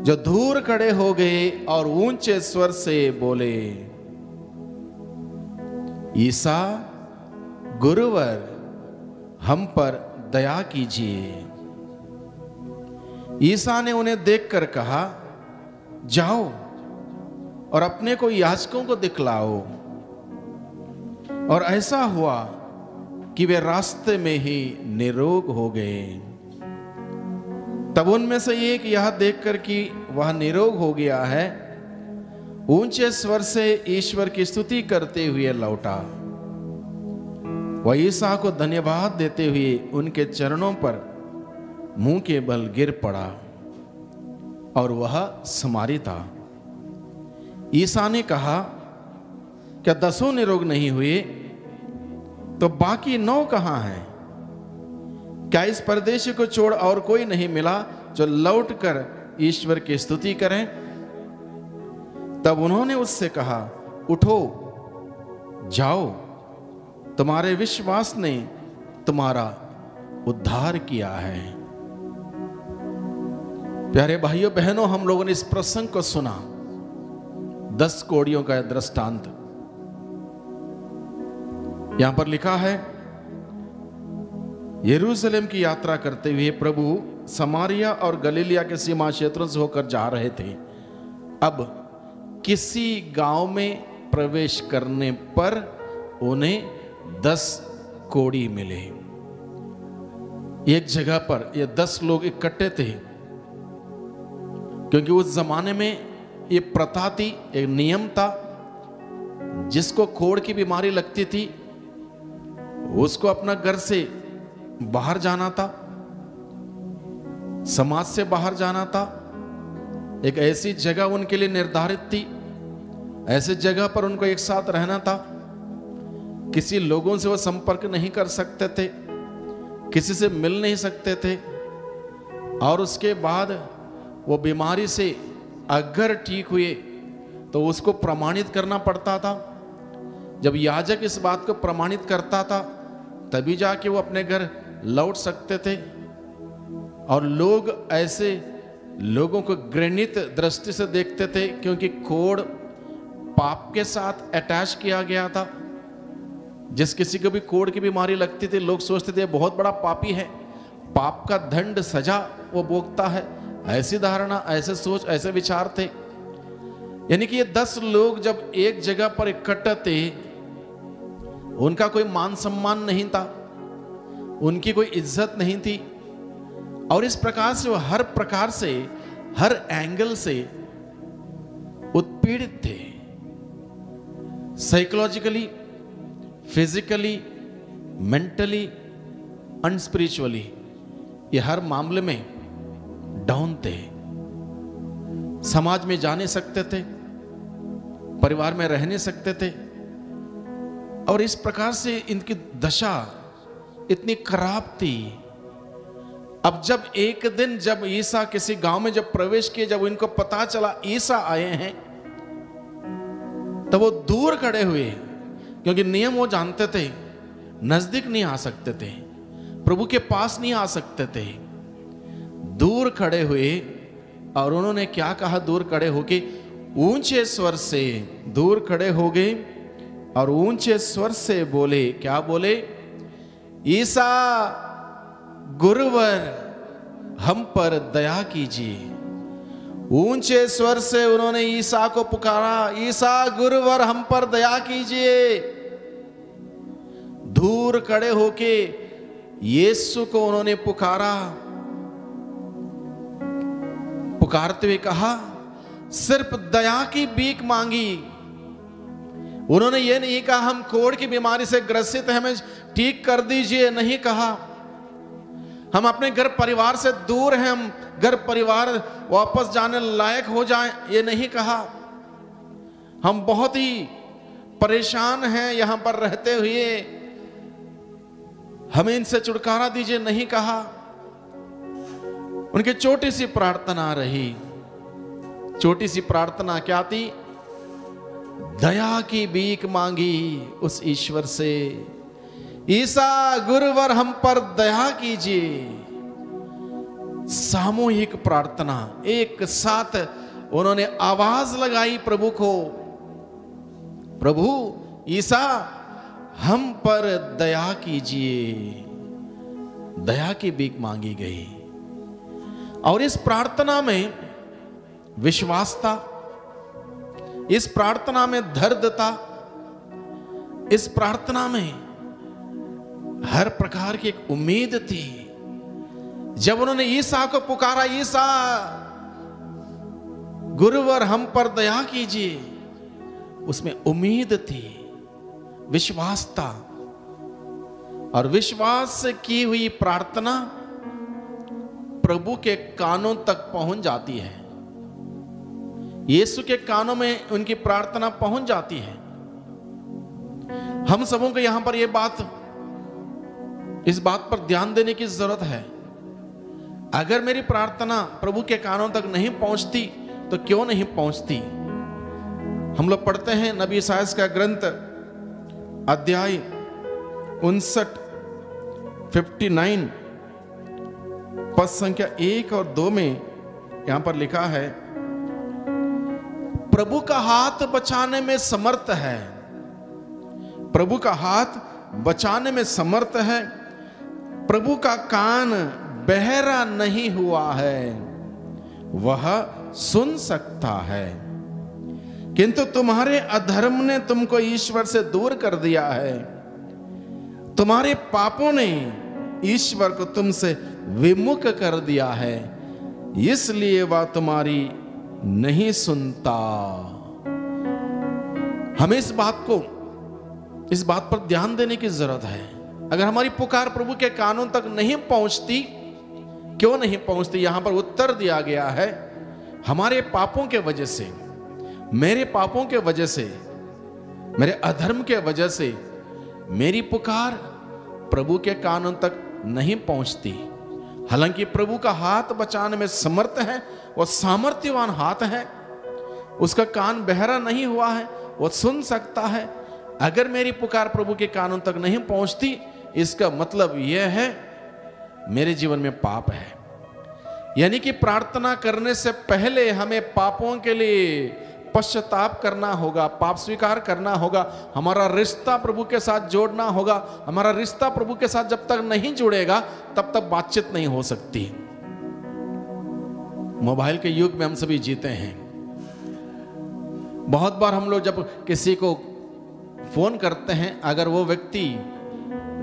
जो दूर खड़े हो गए और ऊंचे स्वर से बोले, ईसा गुरुवर, हम पर दया कीजिए। ईसा ने उन्हें देखकर कहा, जाओ और अपने को याजकों को दिखलाओ। और ऐसा हुआ कि वे रास्ते में ही निरोग हो गए। तब उनमें से एक यह देखकर कि वह निरोग हो गया है, ऊंचे स्वर से ईश्वर की स्तुति करते हुए लौटा। वह ईसा को धन्यवाद देते हुए उनके चरणों पर मुंह के बल गिर पड़ा और वह समारी था। ईसा ने कहा, क्या 10 निरोग नहीं हुए? तो बाकी 9 कहां हैं? क्या इस परदेशी को छोड़ और कोई नहीं मिला जो लौटकर ईश्वर की स्तुति करें? तब उन्होंने उससे कहा, उठो, जाओ, तुम्हारे विश्वास ने तुम्हारा उद्धार किया है। प्यारे भाइयों बहनों, हम लोगों ने इस प्रसंग को सुना, 10 कोढ़ियों का दृष्टांत। यहां पर लिखा है, यरूशलेम की यात्रा करते हुए प्रभु समारिया और गलीलिया के सीमा क्षेत्रों से होकर जा रहे थे। अब किसी गांव में प्रवेश करने पर उन्हें 10 कोढ़ी मिले। एक जगह पर ये 10 लोग इकट्ठे थे, क्योंकि उस जमाने में ये प्रथा थी, एक नियम था। जिसको कोढ़ की बीमारी लगती थी उसको अपना घर से बाहर जाना था, समाज से बाहर जाना था। एक ऐसी जगह उनके लिए निर्धारित थी, ऐसे जगह पर उनको एक साथ रहना था। किसी लोगों से वो संपर्क नहीं कर सकते थे, किसी से मिल नहीं सकते थे। और उसके बाद वो बीमारी से अगर ठीक हुए तो उसको प्रमाणित करना पड़ता था। जब याजक इस बात को प्रमाणित करता था तभी जाके वो अपने घर लौट सकते थे। और लोग ऐसे लोगों को घृणित दृष्टि से देखते थे, क्योंकि कोढ़ पाप के साथ अटैच किया गया था। जिस किसी को भी कोढ़ की बीमारी लगती थी, लोग सोचते थे बहुत बड़ा पापी है, पाप का दंड सजा वो भोगता है। ऐसी धारणा, ऐसे सोच, ऐसे विचार थे। यानी कि ये 10 लोग जब एक जगह पर इकट्ठे थे, उनका कोई मान सम्मान नहीं था, उनकी कोई इज्जत नहीं थी। और इस प्रकार से वो हर प्रकार से, हर एंगल से उत्पीड़ित थे। साइकोलॉजिकली, फिजिकली, मेंटली, अनस्पिरिचुअली, ये हर मामले में डाउन थे। समाज में जा नहीं सकते थे, परिवार में रह नहीं सकते थे। और इस प्रकार से इनकी दशा इतनी खराब थी। अब जब एक दिन जब ईसा किसी गांव में जब प्रवेश किए, जब इनको पता चला ईसा आए हैं, तब वो दूर खड़े हुए, क्योंकि नियम वो जानते थे, नजदीक नहीं आ सकते थे, प्रभु के पास नहीं आ सकते थे। दूर खड़े हुए और उन्होंने क्या कहा? दूर खड़े होके ऊंचे स्वर से दूर खड़े हो गए और ऊंचे स्वर से बोले। क्या बोले? ईसा गुरुवर हम पर दया कीजिए। ऊंचे स्वर से उन्होंने ईसा को पुकारा, ईसा गुरुवर हम पर दया कीजिए। दूर खड़े होके यीशु को उन्होंने पुकारा। पुकारते हुए कहा, सिर्फ दया की भीख मांगी। उन्होंने ये नहीं कहा हम कोढ़ की बीमारी से ग्रसित हैं, हमें ठीक कर दीजिए। नहीं कहा हम अपने घर परिवार से दूर हैं, हम घर परिवार वापस जाने लायक हो जाएं। ये नहीं कहा हम बहुत ही परेशान हैं यहां पर रहते हुए, हमें इनसे छुटकारा दीजिए। नहीं कहा। उनकी छोटी सी प्रार्थना रही। छोटी सी प्रार्थना क्या थी? दया की भीख मांगी उस ईश्वर से, ईसा गुरुवर हम पर दया कीजिए। सामूहिक प्रार्थना, एक साथ उन्होंने आवाज लगाई प्रभु को, प्रभु ईसा हम पर दया कीजिए। दया की भीख मांगी गई और इस प्रार्थना में विश्वास था, इस प्रार्थना में दर्द था, इस प्रार्थना में हर प्रकार की एक उम्मीद थी। जब उन्होंने ईसा को पुकारा, ईसा गुरुवर हम पर दया कीजिए, उसमें उम्मीद थी, विश्वास था। और विश्वास से की हुई प्रार्थना प्रभु के कानों तक पहुंच जाती है। यीशु के कानों में उनकी प्रार्थना पहुंच जाती है। हम सबों को यहां पर इस बात पर ध्यान देने की जरूरत है। अगर मेरी प्रार्थना प्रभु के कानों तक नहीं पहुंचती तो क्यों नहीं पहुंचती? हम लोग पढ़ते हैं नबी इसायाह का ग्रंथ अध्याय 59 पद संख्या 1 और 2 में यहां पर लिखा है, प्रभु का हाथ बचाने में समर्थ है। प्रभु का हाथ बचाने में समर्थ है। प्रभु का कान बहरा नहीं हुआ है, वह सुन सकता है। किंतु तुम्हारे अधर्म ने तुमको ईश्वर से दूर कर दिया है। तुम्हारे पापों ने ईश्वर को तुमसे विमुख कर दिया है, इसलिए वह तुम्हारी नहीं सुनता। हमें इस बात पर ध्यान देने की जरूरत है। अगर हमारी पुकार प्रभु के कानों तक नहीं पहुंचती, क्यों नहीं पहुंचती? यहां पर उत्तर दिया गया है, हमारे पापों के वजह से, मेरे पापों के वजह से, मेरे अधर्म के वजह से मेरी पुकार प्रभु के कानों तक नहीं पहुंचती। हालांकि प्रभु का हाथ बचाने में समर्थ है, वो सामर्थ्यवान हाथ है, उसका कान बहरा नहीं हुआ है, वो सुन सकता है। अगर मेरी पुकार प्रभु के कानों तक नहीं पहुंचती, इसका मतलब यह है मेरे जीवन में पाप है। यानी कि प्रार्थना करने से पहले हमें पापों के लिए पश्चाताप करना होगा, पाप स्वीकार करना होगा, हमारा रिश्ता प्रभु के साथ जोड़ना होगा। हमारा रिश्ता प्रभु के साथ जब तक नहीं जुड़ेगा तब तक बातचीत नहीं हो सकती। मोबाइल के युग में हम सभी जीते हैं। बहुत बार हम लोग जब किसी को फोन करते हैं, अगर वो व्यक्ति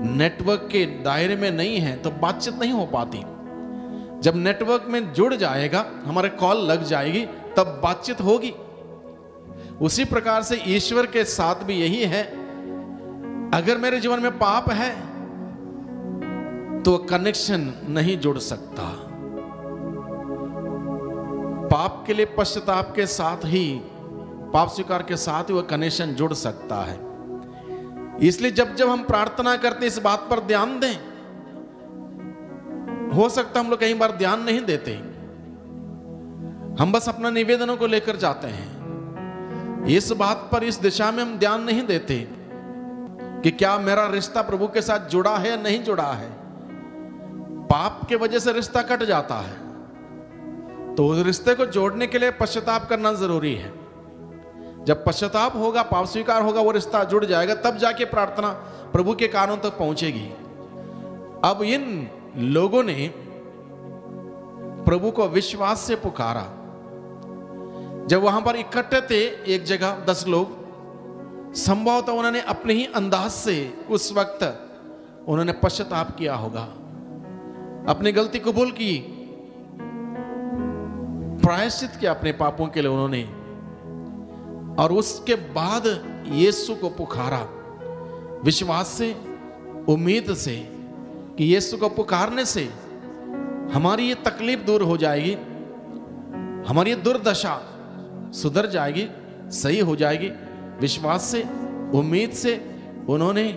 नेटवर्क के दायरे में नहीं है तो बातचीत नहीं हो पाती। जब नेटवर्क में जुड़ जाएगा, हमारे कॉल लग जाएगी, तब बातचीत होगी। उसी प्रकार से ईश्वर के साथ भी यही है। अगर मेरे जीवन में पाप है तो कनेक्शन नहीं जुड़ सकता। पाप के लिए पश्चाताप के साथ ही, पाप स्वीकार के साथ ही वह कनेक्शन जुड़ सकता है। इसलिए जब जब हम प्रार्थना करते इस बात पर ध्यान दें। हो सकता हम लोग कई बार ध्यान नहीं देते, हम बस अपना निवेदनों को लेकर जाते हैं। इस बात पर, इस दिशा में हम ध्यान नहीं देते कि क्या मेरा रिश्ता प्रभु के साथ जुड़ा है या नहीं जुड़ा है। पाप के वजह से रिश्ता कट जाता है। तो उस रिश्ते को जोड़ने के लिए पश्चाताप करना जरूरी है। जब पश्चाताप होगा, पाप स्वीकार होगा, वो रिश्ता जुड़ जाएगा, तब जाके प्रार्थना प्रभु के कानों तक पहुंचेगी। अब इन लोगों ने प्रभु को विश्वास से पुकारा। जब वहां पर इकट्ठे थे एक जगह 10 लोग, संभवतः उन्होंने अपने ही अंदाज से उस वक्त उन्होंने पश्चाताप किया होगा, अपनी गलती कबूल की, प्रायश्चित किया अपने पापों के लिए उन्होंने, और उसके बाद यीशु को पुकारा विश्वास से, उम्मीद से कि यीशु को पुकारने से हमारी ये तकलीफ दूर हो जाएगी, हमारी ये दुर्दशा सुधर जाएगी, सही हो जाएगी। विश्वास से, उम्मीद से उन्होंने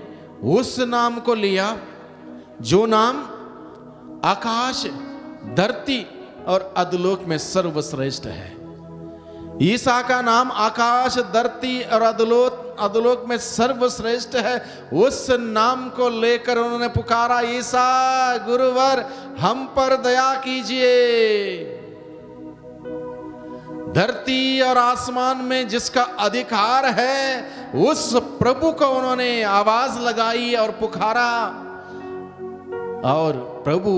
उस नाम को लिया जो नाम आकाश, धरती और अधोलोक में सर्वश्रेष्ठ है। ईसा का नाम आकाश, धरती और अधोलोक में सर्वश्रेष्ठ है। उस नाम को लेकर उन्होंने पुकारा, ईसा गुरुवर हम पर दया कीजिए। धरती और आसमान में जिसका अधिकार है, उस प्रभु को उन्होंने आवाज लगाई और पुकारा, और प्रभु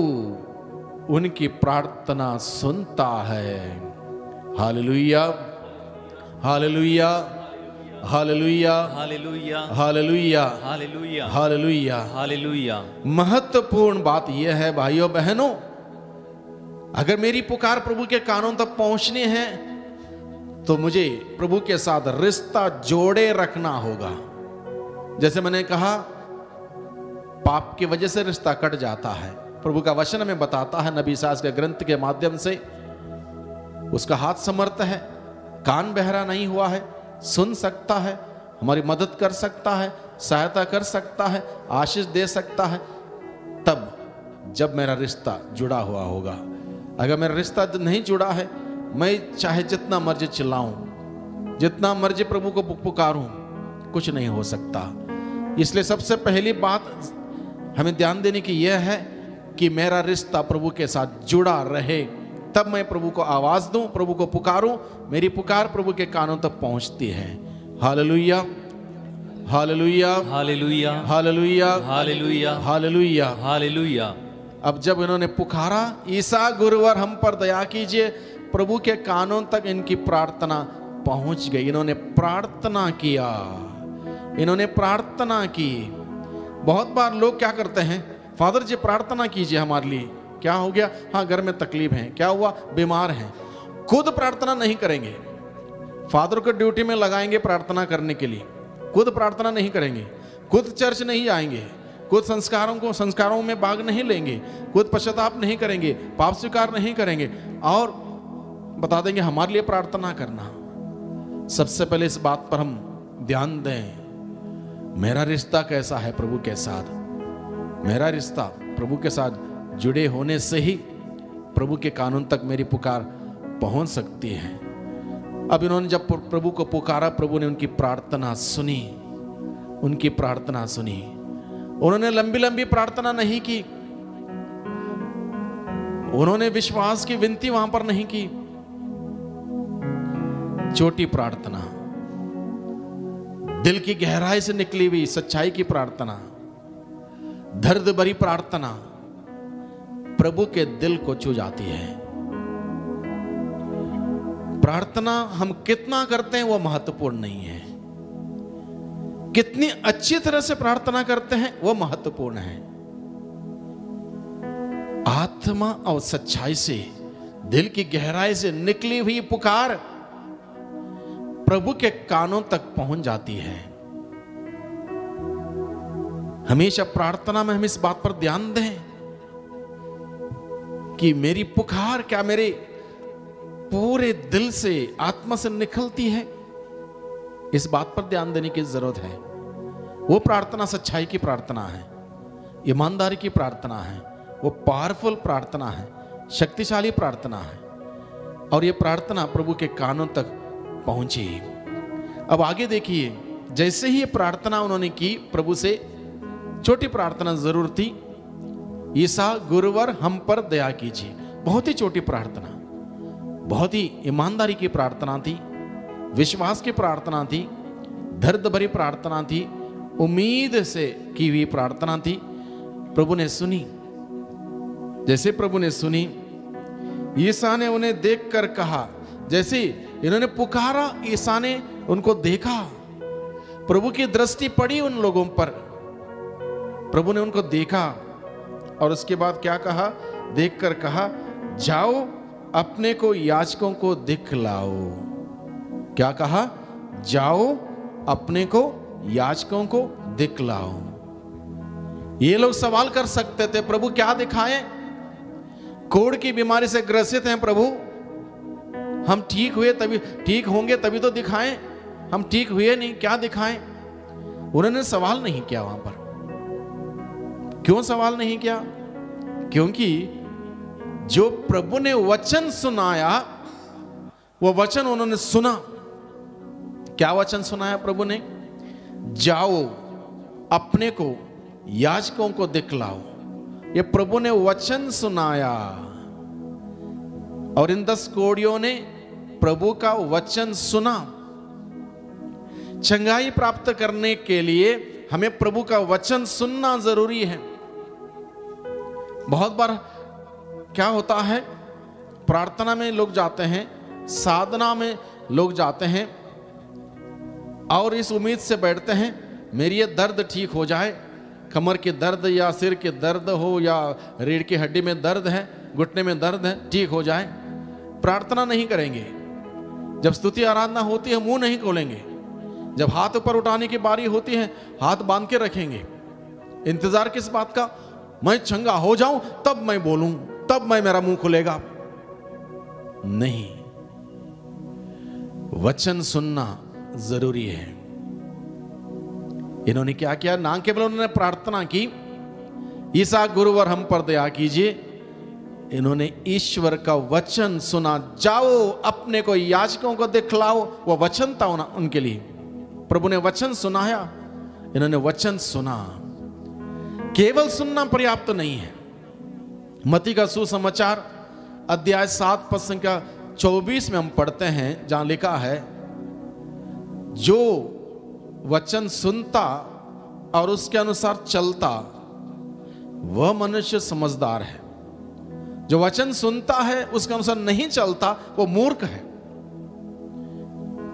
उनकी प्रार्थना सुनता है। Hallelujah, hallelujah, hallelujah, hallelujah, hallelujah, hallelujah, hallelujah, hallelujah. महत्वपूर्ण बात यह है भाइयों बहनों, अगर मेरी पुकार प्रभु के कानों तक पहुंचनी है तो मुझे प्रभु के साथ रिश्ता जोड़े रखना होगा। जैसे मैंने कहा, पाप की वजह से रिश्ता कट जाता है। प्रभु का वचन हमें बताता है, नबी सास के ग्रंथ के माध्यम से, उसका हाथ समर्थ है, कान बहरा नहीं हुआ है, सुन सकता है, हमारी मदद कर सकता है, सहायता कर सकता है, आशीष दे सकता है, तब जब मेरा रिश्ता जुड़ा हुआ होगा। अगर मेरा रिश्ता नहीं जुड़ा है, मैं चाहे जितना मर्जी चिल्लाऊं, जितना मर्जी प्रभु को पुकारूं, कुछ नहीं हो सकता। इसलिए सबसे पहली बात हमें ध्यान देने की यह है कि मेरा रिश्ता प्रभु के साथ जुड़ा रहे, तब मैं प्रभु को आवाज दूं, प्रभु को पुकारूं, मेरी पुकार प्रभु के कानों तक पहुंचती है। Hallelujah, hallelujah, hallelujah, hallelujah, hallelujah, hallelujah, hallelujah. अब जब इन्होंने पुकारा, ईसा गुरुवर हम पर दया कीजिए, प्रभु के कानों तक इनकी प्रार्थना पहुंच गई। इन्होंने प्रार्थना किया, इन्होंने प्रार्थना की। बहुत बार लोग क्या करते हैं, फादर जी प्रार्थना कीजिए हमारे लिए। क्या हो गया? हाँ, घर में तकलीफ है। क्या हुआ? बीमार हैं। खुद प्रार्थना नहीं करेंगे, फादर को ड्यूटी में लगाएंगे प्रार्थना करने के लिए, खुद प्रार्थना नहीं करेंगे, खुद चर्च नहीं आएंगे, खुद संस्कारों में भाग नहीं लेंगे, खुद पश्चाताप नहीं करेंगे, पाप स्वीकार नहीं करेंगे, और बता देंगे हमारे लिए प्रार्थना करना। सबसे पहले इस बात पर हम ध्यान दें, मेरा रिश्ता कैसा है प्रभु के साथ। मेरा रिश्ता प्रभु के साथ जुड़े होने से ही प्रभु के कानून तक मेरी पुकार पहुंच सकती है। अब इन्होंने जब प्रभु को पुकारा, प्रभु ने उनकी प्रार्थना सुनी, उनकी प्रार्थना सुनी। उन्होंने लंबी लंबी प्रार्थना नहीं की, उन्होंने विश्वास की विनती वहां पर नहीं की, छोटी प्रार्थना, दिल की गहराई से निकली हुई सच्चाई की प्रार्थना, दर्द भरी प्रार्थना प्रभु के दिल को छू जाती है। प्रार्थना हम कितना करते हैं वो महत्वपूर्ण नहीं है, कितनी अच्छी तरह से प्रार्थना करते हैं वो महत्वपूर्ण है। आत्मा और सच्चाई से, दिल की गहराई से निकली हुई पुकार प्रभु के कानों तक पहुंच जाती है। हमेशा प्रार्थना में हम इस बात पर ध्यान दें कि मेरी पुकार क्या मेरे पूरे दिल से, आत्मा से निकलती है। इस बात पर ध्यान देने की जरूरत है। वो प्रार्थना सच्चाई की प्रार्थना है, ईमानदारी की प्रार्थना है, वो पावरफुल प्रार्थना है, शक्तिशाली प्रार्थना है, और ये प्रार्थना प्रभु के कानों तक पहुंची। अब आगे देखिए, जैसे ही ये प्रार्थना उन्होंने की प्रभु से, छोटी प्रार्थना जरूर थी, ईसा गुरुवर हम पर दया कीजिए, बहुत ही छोटी प्रार्थना। बहुत ही ईमानदारी की प्रार्थना थी, विश्वास की प्रार्थना थी, दर्द भरी प्रार्थना थी, उम्मीद से की हुई प्रार्थना थी। प्रभु ने सुनी। जैसे प्रभु ने सुनी, ईसा ने उन्हें देखकर कहा, जैसे इन्होंने पुकारा, ईसा ने उनको देखा, प्रभु की दृष्टि पड़ी उन लोगों पर, प्रभु ने उनको देखा और उसके बाद क्या कहा? देखकर कहा, जाओ अपने को याजकों को दिखलाओ। क्या कहा? जाओ अपने को याजकों को दिखलाओ। ये लोग सवाल कर सकते थे, प्रभु क्या दिखाएं? कोढ़ की बीमारी से ग्रसित हैं प्रभु, हम ठीक हुए तभी, ठीक होंगे तभी तो दिखाएं, हम ठीक हुए नहीं, क्या दिखाएं? उन्होंने सवाल नहीं किया वहां पर। क्यों सवाल नहीं किया? क्योंकि जो प्रभु ने वचन सुनाया, वो वचन उन्होंने सुना। क्या वचन सुनाया प्रभु ने? जाओ अपने को याजकों को दिखलाओ। ये प्रभु ने वचन सुनाया और इन 10 कोढ़ियों ने प्रभु का वचन सुना। चंगाई प्राप्त करने के लिए हमें प्रभु का वचन सुनना जरूरी है। बहुत बार क्या होता है, प्रार्थना में लोग जाते हैं, साधना में लोग जाते हैं और इस उम्मीद से बैठते हैं मेरी ये दर्द ठीक हो जाए, कमर के दर्द या सिर के दर्द हो या रीढ़ की हड्डी में दर्द है, घुटने में दर्द है, ठीक हो जाए। प्रार्थना नहीं करेंगे। जब स्तुति आराधना होती है मुंह नहीं खोलेंगे। जब हाथ ऊपर उठाने की बारी होती है हाथ बांध के रखेंगे। इंतजार किस बात का? मैं चंगा हो जाऊं तब मैं बोलूं, तब मैं मेरा मुंह खुलेगा। नहीं, वचन सुनना जरूरी है। इन्होंने क्या किया? ना केवल उन्होंने प्रार्थना की, ईसा गुरुवर हम पर दया कीजिए, इन्होंने ईश्वर का वचन सुना। जाओ अपने को याजकों को दिखलाओ। वो वचन था उनके लिए। प्रभु ने वचन सुनाया, इन्होंने वचन सुना। केवल सुनना पर्याप्त नहीं है। मत्ती का सुसमाचार अध्याय 7 पद संख्या 24 में हम पढ़ते हैं, जहां लिखा है, जो वचन सुनता और उसके अनुसार चलता वह मनुष्य समझदार है। जो वचन सुनता है उसके अनुसार नहीं चलता वो मूर्ख है,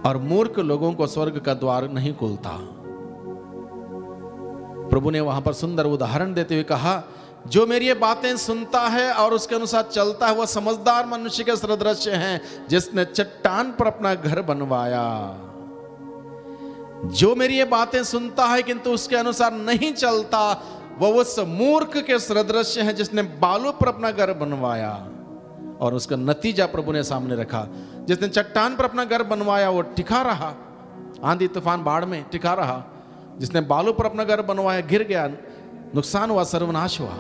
और मूर्ख लोगों को स्वर्ग का द्वार नहीं खुलता। प्रभु ने वहां पर सुंदर उदाहरण देते हुए कहा, जो मेरी ये बातें सुनता है और उसके अनुसार चलता है वह समझदार मनुष्य के सदृश है, जिसने चट्टान पर अपना घर बनवाया। जो मेरी ये बातें सुनता है किंतु उसके अनुसार नहीं चलता वह उस मूर्ख के सदृश है, जिसने बालू पर अपना घर बनवाया। और उसका नतीजा प्रभु ने सामने रखा। जिसने चट्टान पर अपना घर बनवाया वो टिका रहा, आंधी तूफान बाढ़ में टिका रहा। जिसने बालू पर अपना घर बनवाया गिर गया, नुकसान हुआ, सर्वनाश हुआ।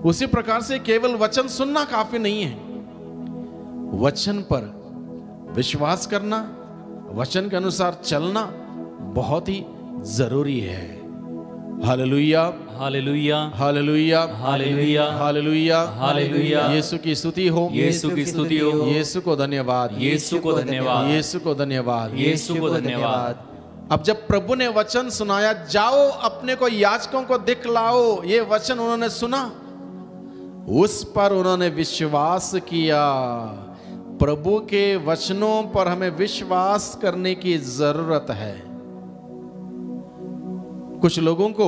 उसी प्रकार से केवल वचन सुनना काफी नहीं है। वचन पर विश्वास करना, वचन के अनुसार चलना बहुत ही जरूरी है। Hallelujah, hallelujah, hallelujah, hallelujah, hallelujah, hallelujah. Yeshu की स्तुति हो, यीशु की स्तुति हो। यीशु को धन्यवाद, यीशु को धन्यवाद, यीशु को धन्यवाद, यीशु को धन्यवाद। अब जब प्रभु ने वचन सुनाया, जाओ अपने को याजकों को दिखलाओ, ये वचन उन्होंने सुना, उस पर उन्होंने विश्वास किया। प्रभु के वचनों पर हमें विश्वास करने की जरूरत है। कुछ लोगों को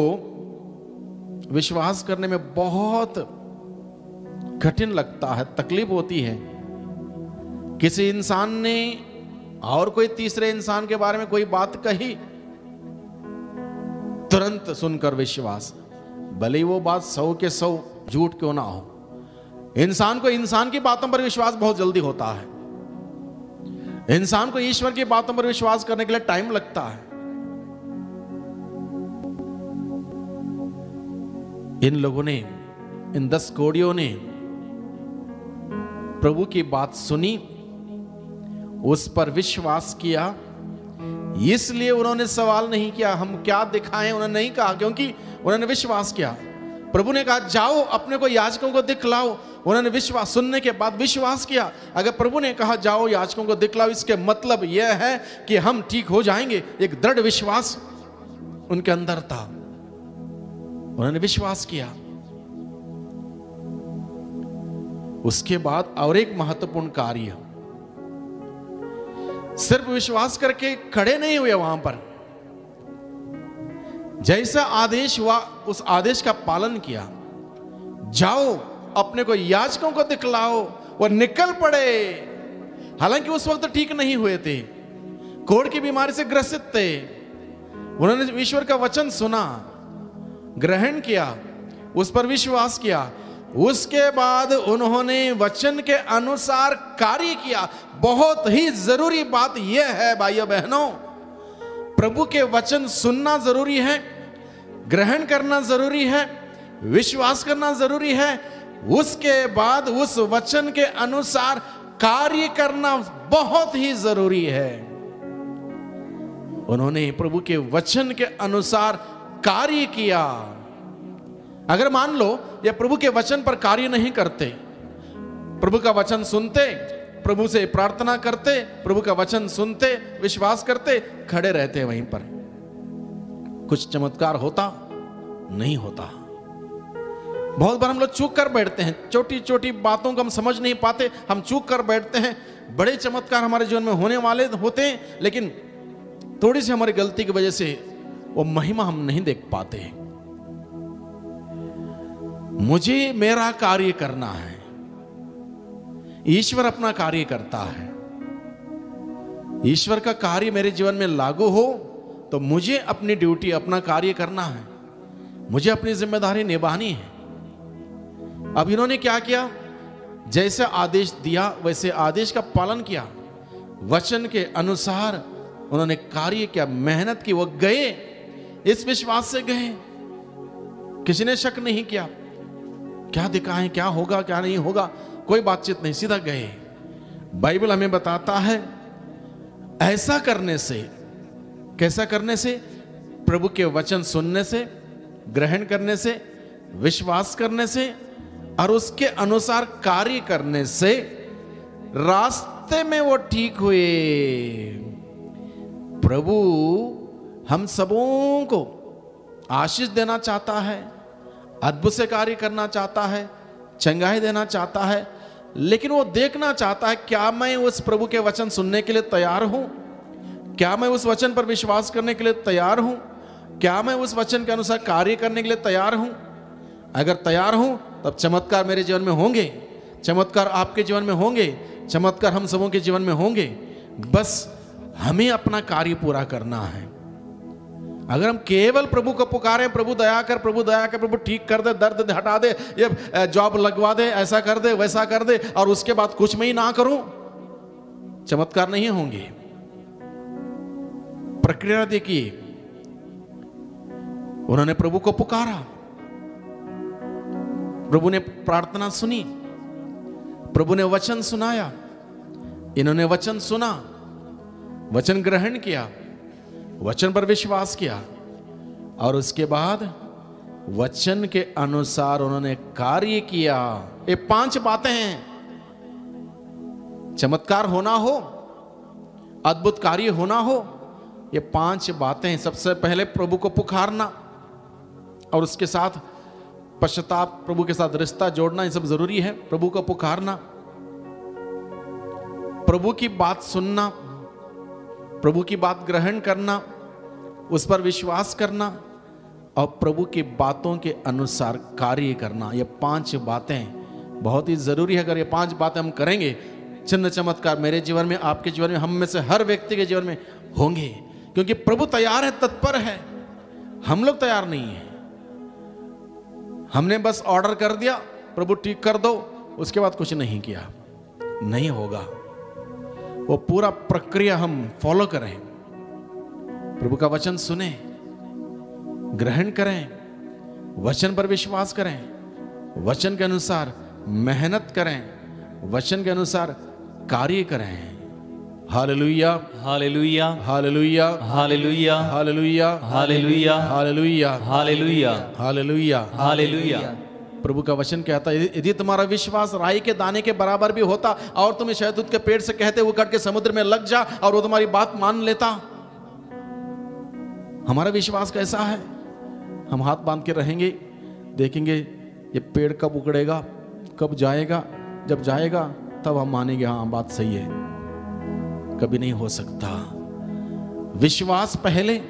विश्वास करने में बहुत कठिन लगता है, तकलीफ होती है। किसी इंसान ने और कोई तीसरे इंसान के बारे में कोई बात कही, तुरंत सुनकर विश्वास, भले ही वो बात 100 के 100 झूठ क्यों ना हो। इंसान को इंसान की बातों पर विश्वास बहुत जल्दी होता है। इंसान को ईश्वर की बातों पर विश्वास करने के लिए टाइम लगता है। इन लोगों ने, इन 10 कोढ़ियों ने प्रभु की बात सुनी, उस पर विश्वास किया, इसलिए उन्होंने सवाल नहीं किया हम क्या दिखाएं, उन्होंने नहीं कहा, क्योंकि उन्होंने विश्वास किया। प्रभु ने कहा जाओ अपने को याजकों को दिखलाओ। उन्होंने विश्वास, सुनने के बाद विश्वास किया। अगर प्रभु ने कहा जाओ याजकों को दिखलाओ, इसके मतलब यह है कि हम ठीक हो जाएंगे। एक दृढ़ विश्वास उनके अंदर था, उन्होंने विश्वास किया। उसके बाद और एक महत्वपूर्ण कार्य, सिर्फ विश्वास करके खड़े नहीं हुए वहां पर, जैसा आदेश हुआ उस आदेश का पालन किया। जाओ अपने को याजकों को दिखलाओ। वो निकल पड़े। हालांकि उस वक्त ठीक नहीं हुए थे, कोढ़ की बीमारी से ग्रसित थे। उन्होंने ईश्वर का वचन सुना, ग्रहण किया, उस पर विश्वास किया। उसके बाद उन्होंने वचन के अनुसार कार्य किया। बहुत ही जरूरी बात यह है भाइयों बहनों, प्रभु के वचन सुनना जरूरी है, ग्रहण करना जरूरी है, विश्वास करना जरूरी है। उसके बाद उस वचन के अनुसार कार्य करना बहुत ही जरूरी है। उन्होंने प्रभु के वचन के अनुसार कार्य किया। अगर मान लो ये प्रभु के वचन पर कार्य नहीं करते, प्रभु का वचन सुनते, प्रभु से प्रार्थना करते, प्रभु का वचन सुनते, विश्वास करते, खड़े रहते वहीं पर, कुछ चमत्कार होता नहीं होता। बहुत बार हम लोग चूक कर बैठते हैं, छोटी छोटी बातों को हम समझ नहीं पाते, हम चूक कर बैठते हैं। बड़े चमत्कार हमारे जीवन में होने वाले होते हैं, लेकिन थोड़ी सी हमारी गलती की वजह से वो महिमा हम नहीं देख पाते। मुझे मेरा कार्य करना है, ईश्वर अपना कार्य करता है। ईश्वर का कार्य मेरे जीवन में लागू हो तो मुझे अपनी ड्यूटी, अपना कार्य करना है, मुझे अपनी जिम्मेदारी निभानी है। अब इन्होंने क्या किया, जैसे आदेश दिया वैसे आदेश का पालन किया, वचन के अनुसार उन्होंने कार्य किया, मेहनत की। वो गए, इस विश्वास से गए, किसी ने शक नहीं किया क्या दिखाएं, क्या होगा क्या नहीं होगा, कोई बातचीत नहीं, सीधा गए। बाइबल हमें बताता है ऐसा करने से, कैसा करने से, प्रभु के वचन सुनने से, ग्रहण करने से, विश्वास करने से और उसके अनुसार कार्य करने से रास्ते में वो ठीक हुए। प्रभु हम सबों को आशीष देना चाहता है, अद्भुत से कार्य करना चाहता है, चंगाई देना चाहता है, लेकिन वो देखना चाहता है क्या मैं उस प्रभु के वचन सुनने के लिए तैयार हूं, क्या मैं उस वचन पर विश्वास करने के लिए तैयार हूं, क्या मैं उस वचन के अनुसार कार्य करने के लिए तैयार हूं। अगर तैयार हूं तब चमत्कार मेरे जीवन में होंगे, चमत्कार आपके जीवन में होंगे, चमत्कार हम सबों के जीवन में होंगे। बस हमें अपना कार्य पूरा करना है। अगर हम केवल प्रभु को पुकारें, प्रभु दया कर, प्रभु दया कर, प्रभु ठीक कर दे, दर्द हटा दे, ये जॉब लगवा दे, ऐसा कर दे, वैसा कर दे, और उसके बाद कुछ मैं ही ना करूं, चमत्कार नहीं होंगे। प्रक्रिया देखिए, उन्होंने प्रभु को पुकारा, प्रभु ने प्रार्थना सुनी, प्रभु ने वचन सुनाया, इन्होंने वचन सुना, वचन ग्रहण किया, वचन पर विश्वास किया और उसके बाद वचन के अनुसार उन्होंने कार्य किया। ये 5 बातें हैं। चमत्कार होना हो, अद्भुत कार्य होना हो, ये 5 बातें। सबसे पहले प्रभु को पुकारना और उसके साथ पश्चाताप, प्रभु के साथ रिश्ता जोड़ना, ये सब जरूरी है। प्रभु को पुकारना, प्रभु की बात सुनना, प्रभु की बात ग्रहण करना, उस पर विश्वास करना और प्रभु की बातों के अनुसार कार्य करना। ये 5 बातें बहुत ही जरूरी है। अगर ये 5 बातें हम करेंगे, चिन्ह चमत्कार मेरे जीवन में, आपके जीवन में, हम में से हर व्यक्ति के जीवन में होंगे, क्योंकि प्रभु तैयार है, तत्पर है। हम लोग तैयार नहीं है। हमने बस ऑर्डर कर दिया, प्रभु ठीक कर दो, उसके बाद कुछ नहीं किया, नहीं होगा। वो पूरा प्रक्रिया हम फॉलो करें, प्रभु का वचन सुने, ग्रहण करें, वचन पर विश्वास करें, वचन के अनुसार मेहनत करें, वचन के अनुसार कार्य करें। Hallelujah, hallelujah, hallelujah, hallelujah, hallelujah, hallelujah, hallelujah, hallelujah, hallelujah, hallelujah. प्रभु का वचन कहता है, यदि तुम्हारा विश्वास राई के दाने के बराबर भी होता और तुम शहतूत के पेड़ से कहते वो कट के समुद्र में लग जा और वो तुम्हारी बात मान लेता। हमारा विश्वास कैसा है? हम हाथ बांध के रहेंगे, देखेंगे ये पेड़ कब उखड़ेगा, कब जाएगा, जब जाएगा तब हम मानेंगे हाँ बात सही है। कभी नहीं हो सकता। विश्वास पहले,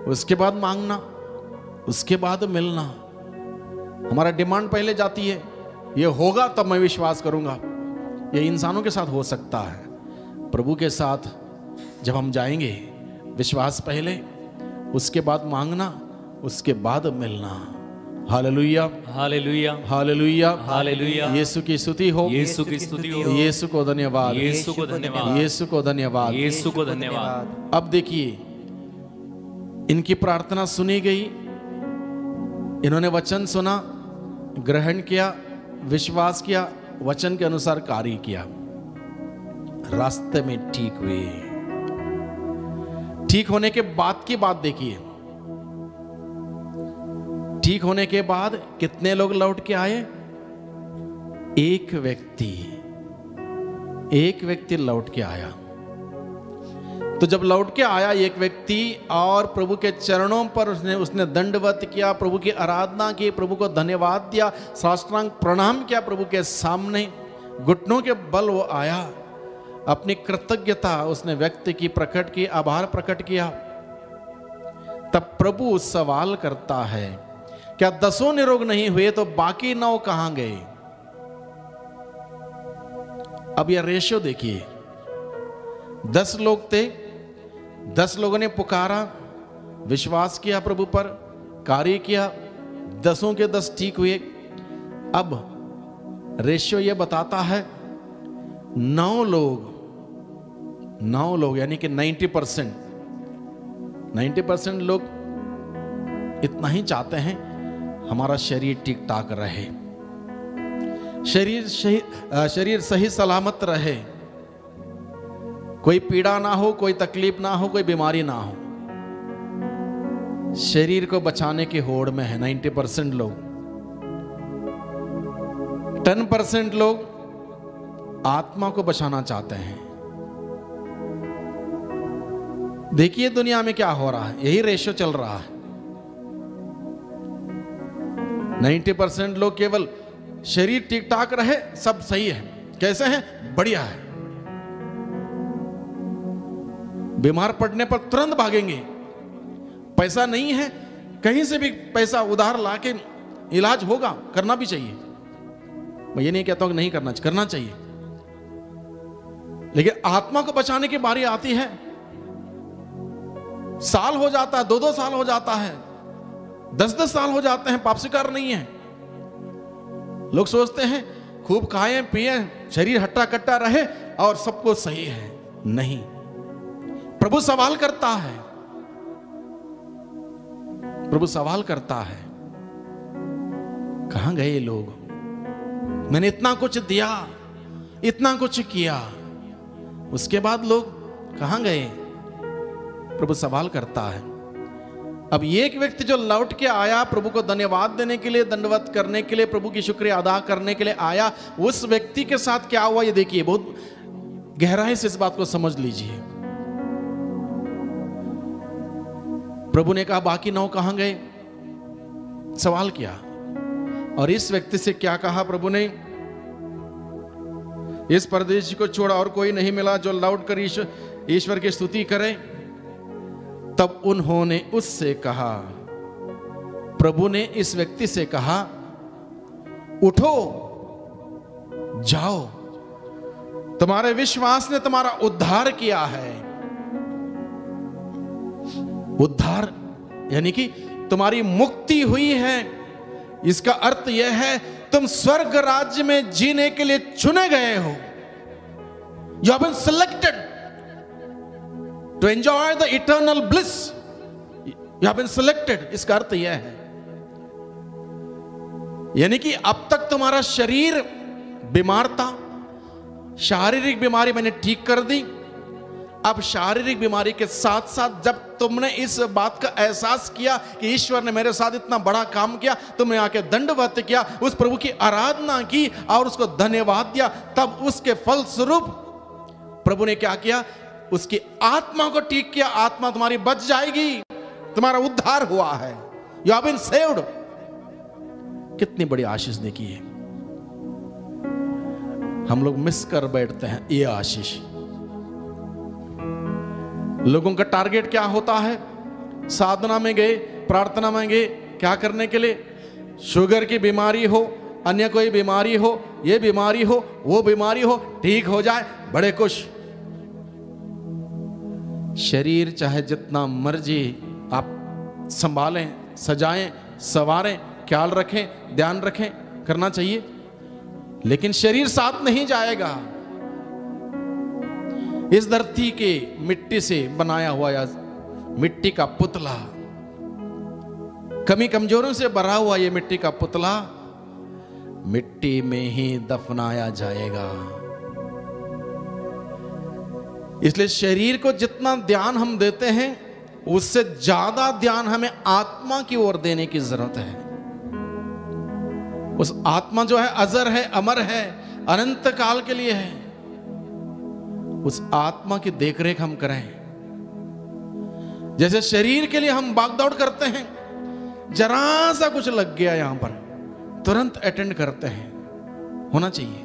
उसके बाद मांगना, उसके बाद मिलना। हमारा डिमांड पहले जाती है, ये होगा तब मैं विश्वास करूंगा। ये इंसानों के साथ हो सकता है, प्रभु के साथ जब हम जाएंगे, विश्वास पहले, उसके बाद मांगना, उसके बाद मिलना। Hallelujah, hallelujah, hallelujah, hallelujah. Yeshu की स्तुति हो, यीशु की स्तुति हो, यीशु को धन्यवाद, यीशु को धन्यवाद, यीशु को धन्यवाद, यीशु को धन्यवाद। अब देखिए, इनकी प्रार्थना सुनी गई, इन्होंने वचन सुना, ग्रहण किया, विश्वास किया, वचन के अनुसार कार्य किया, रास्ते में ठीक हुए। ठीक होने के बाद की बात देखिए, ठीक होने के बाद कितने लोग लौट के आए? एक व्यक्ति लौट के आया। तो जब लौट के आया एक व्यक्ति और प्रभु के चरणों पर उसने दंडवत किया, प्रभु की आराधना की, प्रभु को धन्यवाद दिया, साष्टांग प्रणाम किया प्रभु के सामने, घुटनों के बल वो आया, अपनी कृतज्ञता उसने व्यक्ति की प्रकट की, आभार प्रकट किया। तब प्रभु सवाल करता है, क्या 10 निरोग नहीं हुए तो बाकी 9 कहां गए? अब यह रेशियो देखिए, 10 लोग थे, 10 लोगों ने पुकारा, विश्वास किया प्रभु पर, कार्य किया, 10 के 10 ठीक हुए। अब रेशियो यह बताता है 9 लोग यानी कि 90% लोग इतना ही चाहते हैं हमारा शरीर ठीक ठाक रहे, शरीर सही सलामत रहे, कोई पीड़ा ना हो, कोई तकलीफ ना हो, कोई बीमारी ना हो। शरीर को बचाने की होड़ में है 90% लोग। 10% लोग आत्मा को बचाना चाहते हैं। देखिए दुनिया में क्या हो रहा है, यही रेशियो चल रहा है। 90% लोग केवल शरीर ठीक ठाक रहे, सब सही है, कैसे हैं? बढ़िया है। बीमार पड़ने पर तुरंत भागेंगे, पैसा नहीं है, कहीं से भी पैसा उधार लाके इलाज होगा, करना भी चाहिए। मैं ये नहीं कहता हूं कि नहीं करना चाहिए, लेकिन आत्मा को बचाने की बारी आती है, साल हो जाता है, 2-2 साल हो जाता है, 10-10 साल हो जाते हैं, पाप स्वीकार नहीं है। लोग सोचते हैं खूब खाएं पिएं, शरीर हट्टा कट्टा रहे और सब कुछ सही है। नहीं, प्रभु सवाल करता है, प्रभु सवाल करता है, कहां गए लोग? मैंने इतना कुछ दिया, इतना कुछ किया, उसके बाद लोग कहां गए? प्रभु सवाल करता है। अब एक व्यक्ति जो लौट के आया, प्रभु को धन्यवाद देने के लिए, दंडवत करने के लिए, प्रभु की शुक्रिया अदा करने के लिए आया, उस व्यक्ति के साथ क्या हुआ ये देखिए, बहुत गहराई से इस बात को समझ लीजिए। प्रभु ने कहा बाकी 9 कहां गए? सवाल किया। और इस व्यक्ति से क्या कहा प्रभु ने? इस परदेशी को छोड़ा और कोई नहीं मिला जो लौट कर ईश्वर की स्तुति करे। तब उन्होंने उससे कहा, प्रभु ने इस व्यक्ति से कहा, उठो जाओ, तुम्हारे विश्वास ने तुम्हारा उद्धार किया है। उद्धार यानी कि तुम्हारी मुक्ति हुई है। इसका अर्थ यह है तुम स्वर्ग राज्य में जीने के लिए चुने गए हो। You have been selected to enjoy the eternal bliss. You have been selected. इसका अर्थ यह है, यानी कि अब तक तुम्हारा शरीर बीमार था, शारीरिक बीमारी मैंने ठीक कर दी, अब शारीरिक बीमारी के साथ साथ जब तुमने इस बात का एहसास किया कि ईश्वर ने मेरे साथ इतना बड़ा काम किया, तुमने आके दंडवत किया, उस प्रभु की आराधना की और उसको धन्यवाद दिया, तब उसके फल स्वरूप प्रभु ने क्या किया? उसकी आत्मा को ठीक किया। आत्मा तुम्हारी बच जाएगी, तुम्हारा उद्धार हुआ है। You have been saved. कितनी बड़ी आशीष देखिए, हम लोग मिस कर बैठते हैं ये आशीष। लोगों का टारगेट क्या होता है? साधना में गए, प्रार्थना में गए, क्या करने के लिए? शुगर की बीमारी हो, अन्य कोई बीमारी हो, ये बीमारी हो, वो बीमारी हो, ठीक हो जाए, बड़े खुश। शरीर चाहे जितना मर्जी आप संभालें, सजाएं, संवारें, ख्याल रखें, ध्यान रखें, करना चाहिए, लेकिन शरीर साथ नहीं जाएगा। इस धरती के मिट्टी से बनाया हुआ या मिट्टी का पुतला, कमी कमजोरों से भरा हुआ ये मिट्टी का पुतला मिट्टी में ही दफनाया जाएगा। इसलिए शरीर को जितना ध्यान हम देते हैं, उससे ज्यादा ध्यान हमें आत्मा की ओर देने की जरूरत है। उस आत्मा जो है अजर है, अमर है, अनंत काल के लिए है। उस आत्मा की देखरेख हम करें। जैसे शरीर के लिए हम भागदौड़ करते हैं, जरा सा कुछ लग गया यहां पर, तुरंत अटेंड करते हैं, होना चाहिए।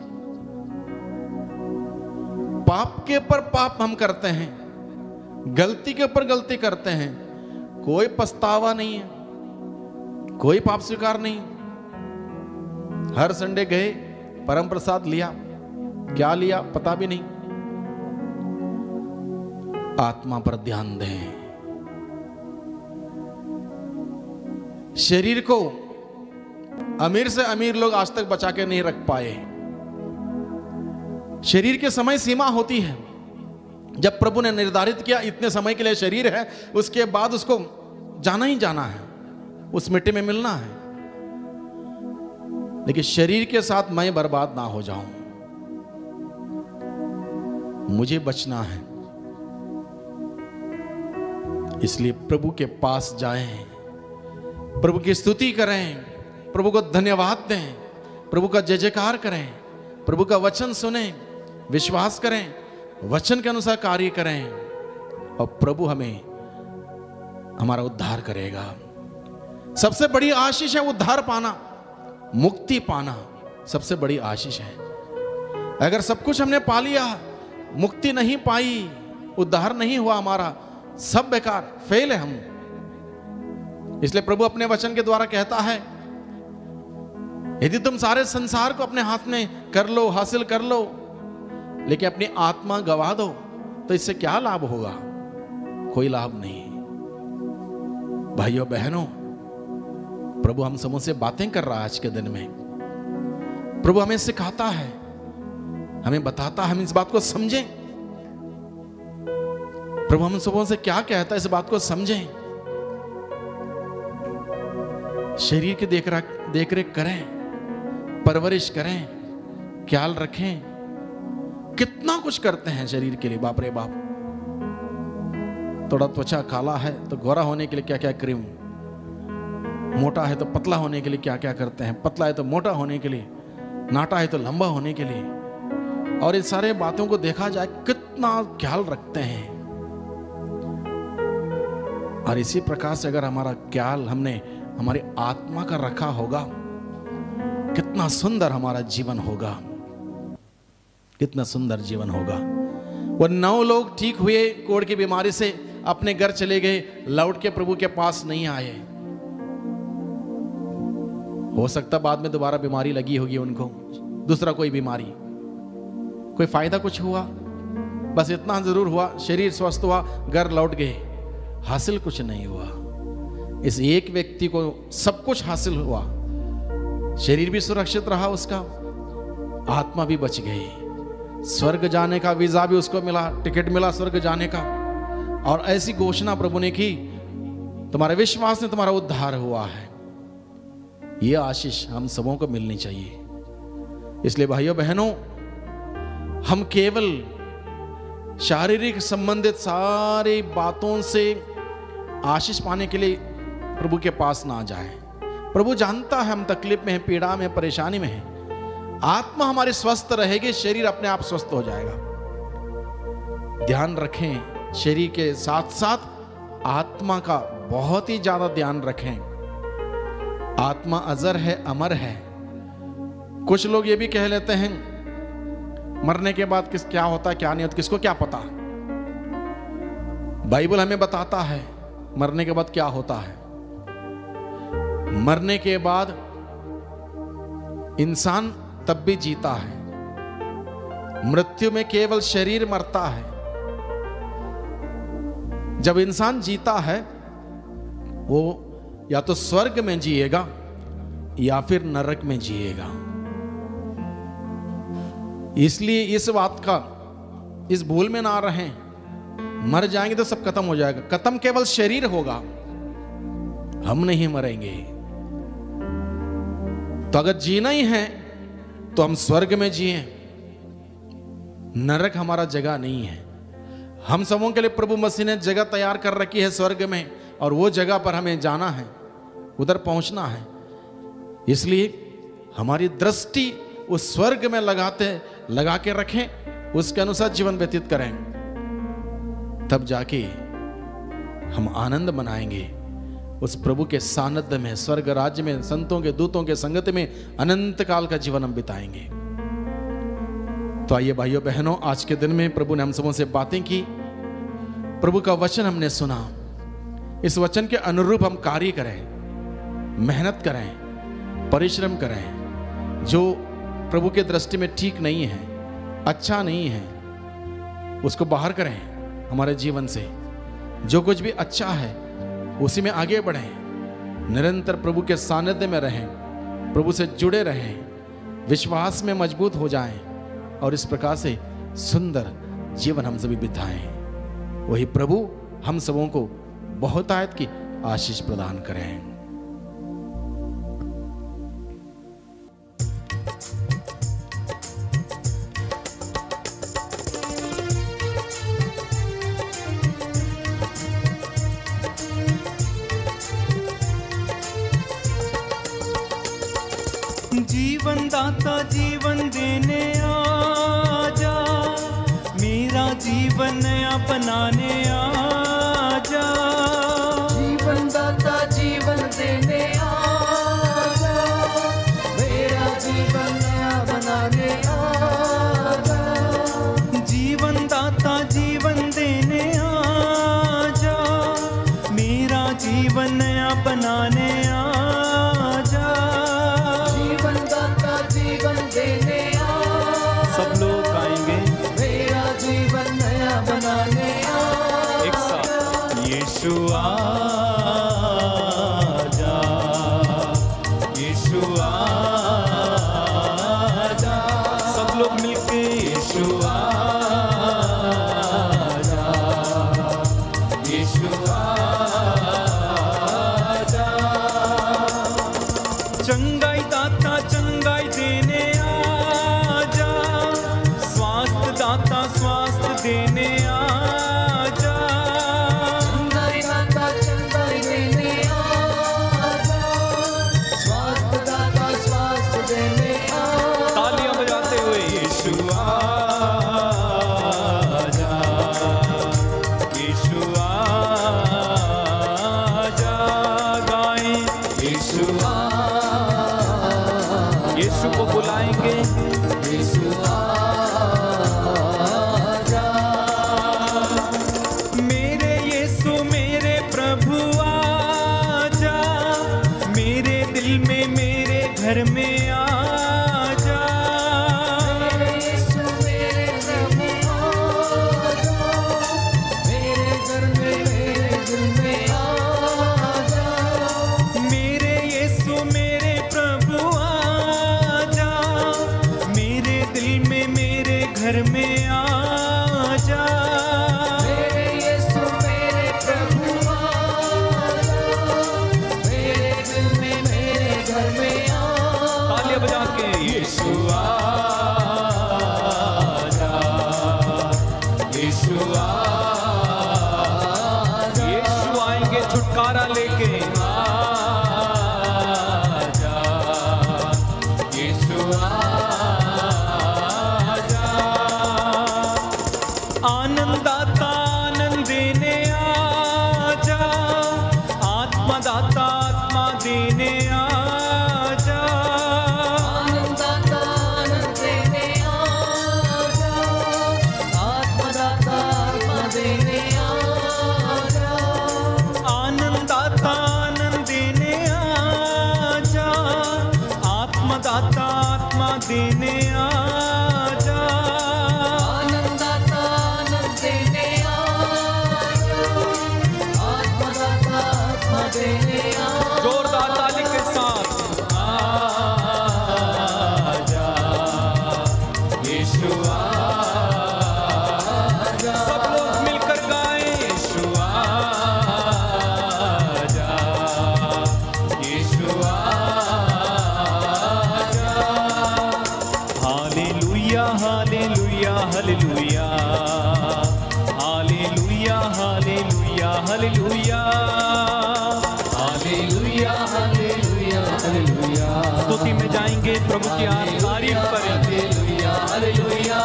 पाप के ऊपर पाप हम करते हैं, गलती के ऊपर गलती करते हैं, कोई पछतावा नहीं है, कोई पाप स्वीकार नहीं। हर संडे गए, परम प्रसाद लिया, क्या लिया पता भी नहीं। आत्मा पर ध्यान दें। शरीर को अमीर से अमीर लोग आज तक बचा के नहीं रख पाए। शरीर के समय सीमा होती है। जब प्रभु ने निर्धारित किया इतने समय के लिए शरीर है, उसके बाद उसको जाना ही जाना है, उस मिट्टी में मिलना है। लेकिन शरीर के साथ मैं बर्बाद ना हो जाऊं, मुझे बचना है। इसलिए प्रभु के पास जाएं, प्रभु की स्तुति करें, प्रभु को धन्यवाद दें, प्रभु का जय जयकार करें, प्रभु का वचन सुने, विश्वास करें, वचन के अनुसार कार्य करें, और प्रभु हमें हमारा उद्धार करेगा। सबसे बड़ी आशीष है उद्धार पाना, मुक्ति पाना सबसे बड़ी आशीष है। अगर सब कुछ हमने पा लिया, मुक्ति नहीं पाई, उद्धार नहीं हुआ हमारा, सब बेकार, फेल है हम। इसलिए प्रभु अपने वचन के द्वारा कहता है, यदि तुम सारे संसार को अपने हाथ में कर लो, हासिल कर लो, लेकिन अपनी आत्मा गवा दो, तो इससे क्या लाभ होगा? कोई लाभ नहीं। भाइयों बहनों, प्रभु हम सबों से बातें कर रहा है आज के दिन में। प्रभु हमें सिखाता है, हमें बताता है, हम इस बात को समझें। प्रभु हम सबों से क्या कहता है, इस बात को समझें। शरीर की देखरेख करें, परवरिश करें, ख्याल रखें। कितना कुछ करते हैं शरीर के लिए, बाप रे बाप। थोड़ा त्वचा काला है तो गोरा होने के लिए क्या क्या क्रीम, मोटा है तो पतला होने के लिए क्या क्या करते हैं, पतला है तो मोटा होने के लिए, नाटा है तो लंबा होने के लिए। और इन सारे बातों को देखा जाए कितना ख्याल रखते हैं। और इसी प्रकार से अगर हमारा ख्याल हमने हमारी आत्मा का रखा होगा, कितना सुंदर हमारा जीवन होगा, कितना सुंदर जीवन होगा। वो 9 लोग ठीक हुए कोढ़ की बीमारी से, अपने घर चले गए, लौट के प्रभु के पास नहीं आए। हो सकता बाद में दोबारा बीमारी लगी होगी उनको, दूसरा कोई बीमारी, कोई फायदा कुछ हुआ? बस इतना जरूर हुआ, शरीर स्वस्थ हुआ, घर लौट गए, हासिल कुछ नहीं हुआ। इस एक व्यक्ति को सब कुछ हासिल हुआ, शरीर भी सुरक्षित रहा उसका, आत्मा भी बच गई, स्वर्ग जाने का वीजा भी उसको मिला, टिकट मिला स्वर्ग जाने का। और ऐसी घोषणा प्रभु ने की, तुम्हारे विश्वास ने तुम्हारा उद्धार हुआ है। यह आशीष हम सबों को मिलनी चाहिए। इसलिए भाइयों बहनों, हम केवल शारीरिक संबंधित सारी बातों से आशीष पाने के लिए प्रभु के पास ना जाए। प्रभु जानता है हम तकलीफ में हैं, पीड़ा में, परेशानी में हैं। आत्मा हमारी स्वस्थ रहेगी, शरीर अपने आप स्वस्थ हो जाएगा। ध्यान रखें, शरीर के साथ साथ आत्मा का बहुत ही ज्यादा ध्यान रखें। आत्मा अजर है, अमर है। कुछ लोग ये भी कह लेते हैं मरने के बाद क्या होता है क्या नहीं होता, किसको क्या पता। बाइबल हमें बताता है मरने के बाद क्या होता है। मरने के बाद इंसान तब भी जीता है। मृत्यु में केवल शरीर मरता है। जब इंसान जीता है वो या तो स्वर्ग में जिएगा या फिर नरक में जिएगा। इसलिए इस बात का, इस भूल में ना रहें। मर जाएंगे तो सब खत्म हो जाएगा। खत्म केवल शरीर होगा, हम नहीं मरेंगे। तो अगर जीना ही है तो हम स्वर्ग में जिए। नरक हमारा जगह नहीं है। हम सबों के लिए प्रभु मसीह ने जगह तैयार कर रखी है स्वर्ग में, और वो जगह पर हमें जाना है, उधर पहुंचना है। इसलिए हमारी दृष्टि उस स्वर्ग में लगा के रखें, उसके अनुसार जीवन व्यतीत करें। तब जाके हम आनंद मनाएंगे उस प्रभु के सानिध्य में, स्वर्ग राज्य में, संतों के दूतों के संगत में अनंत काल का जीवन हम बिताएंगे। तो आइए भाइयों बहनों, आज के दिन में प्रभु ने हम सबों से बातें की, प्रभु का वचन हमने सुना। इस वचन के अनुरूप हम कार्य करें, मेहनत करें, परिश्रम करें। जो प्रभु के दृष्टि में ठीक नहीं है, अच्छा नहीं है, उसको बाहर करें हमारे जीवन से। जो कुछ भी अच्छा है उसी में आगे बढ़ें। निरंतर प्रभु के सानिध्य में रहें, प्रभु से जुड़े रहें, विश्वास में मजबूत हो जाएं, और इस प्रकार से सुंदर जीवन हम सभी बिताएं। वही प्रभु हम सबों को बहुतायत की आशीष प्रदान करें। जीवन दाता जीवन देने आजा, मेरा जीवन नया बनाने आजा। जीवन दाता जीवन देने आजा, मेरा जीवन नया बनाने आजा। जीवन दाता जीवन देने आजा, मेरा जीवन नया बनाने आजा। देने आ, सब लोग गाएंगे, मेरा जीवन नया बनाने आ। एक साथ यीशु आजा, यीशु आजा। सब लोग मिलके यीशु आजा, यीशु आजा। चंगाई दाता चंगाई देने आजा, स्वास्थ्य दाता स्वास्थ्य देने आजा। चंगाई दाता चंगाई देने आजा, स्वास्थ्य दाता स्वास्थ्य देने आजा। तालियां बजाते हुए यीशु आजा, यीशु आजा। गाएं यीशु यीशु को बुलाएंगे, यीशु आजा। मेरे यीशु मेरे प्रभु आजा, मेरे दिल में मेरे घर में आजा। मेरे यीशु मेरे प्रभु आजा, मेरे घर में मेरे दिल में आजा। मेरे यीशु मेरे प्रभु आजा, मेरे दिल में मेरे घर में आजा। मेरे यीशु मेरे प्रभु आजा, मेरे दिल में मेरे घर में आजा। आत्मा दाता आत्मा देने आजा, आनंदाता आनंद देने आजा, आत्मदाता आत्मा देने आजा, आनंदाता आनंद देने आजा, आत्मदाता आत्मा देने आजा, आनंदाता आनंद देने आजा, आत्मदाता आत्मा देने आजा। जोरदार ताली के साथ आजा यीशु आजा, सब लोग मिलकर गाएं यीशु आजा, यीशु आजा। Hallelujah hallelujah hallelujah, hallelujah hallelujah hallelujah, hallelujah hallelujah hallelujah, स्तुति में जाएंगे, प्रभु की तारीफ करेंगे। Hallelujah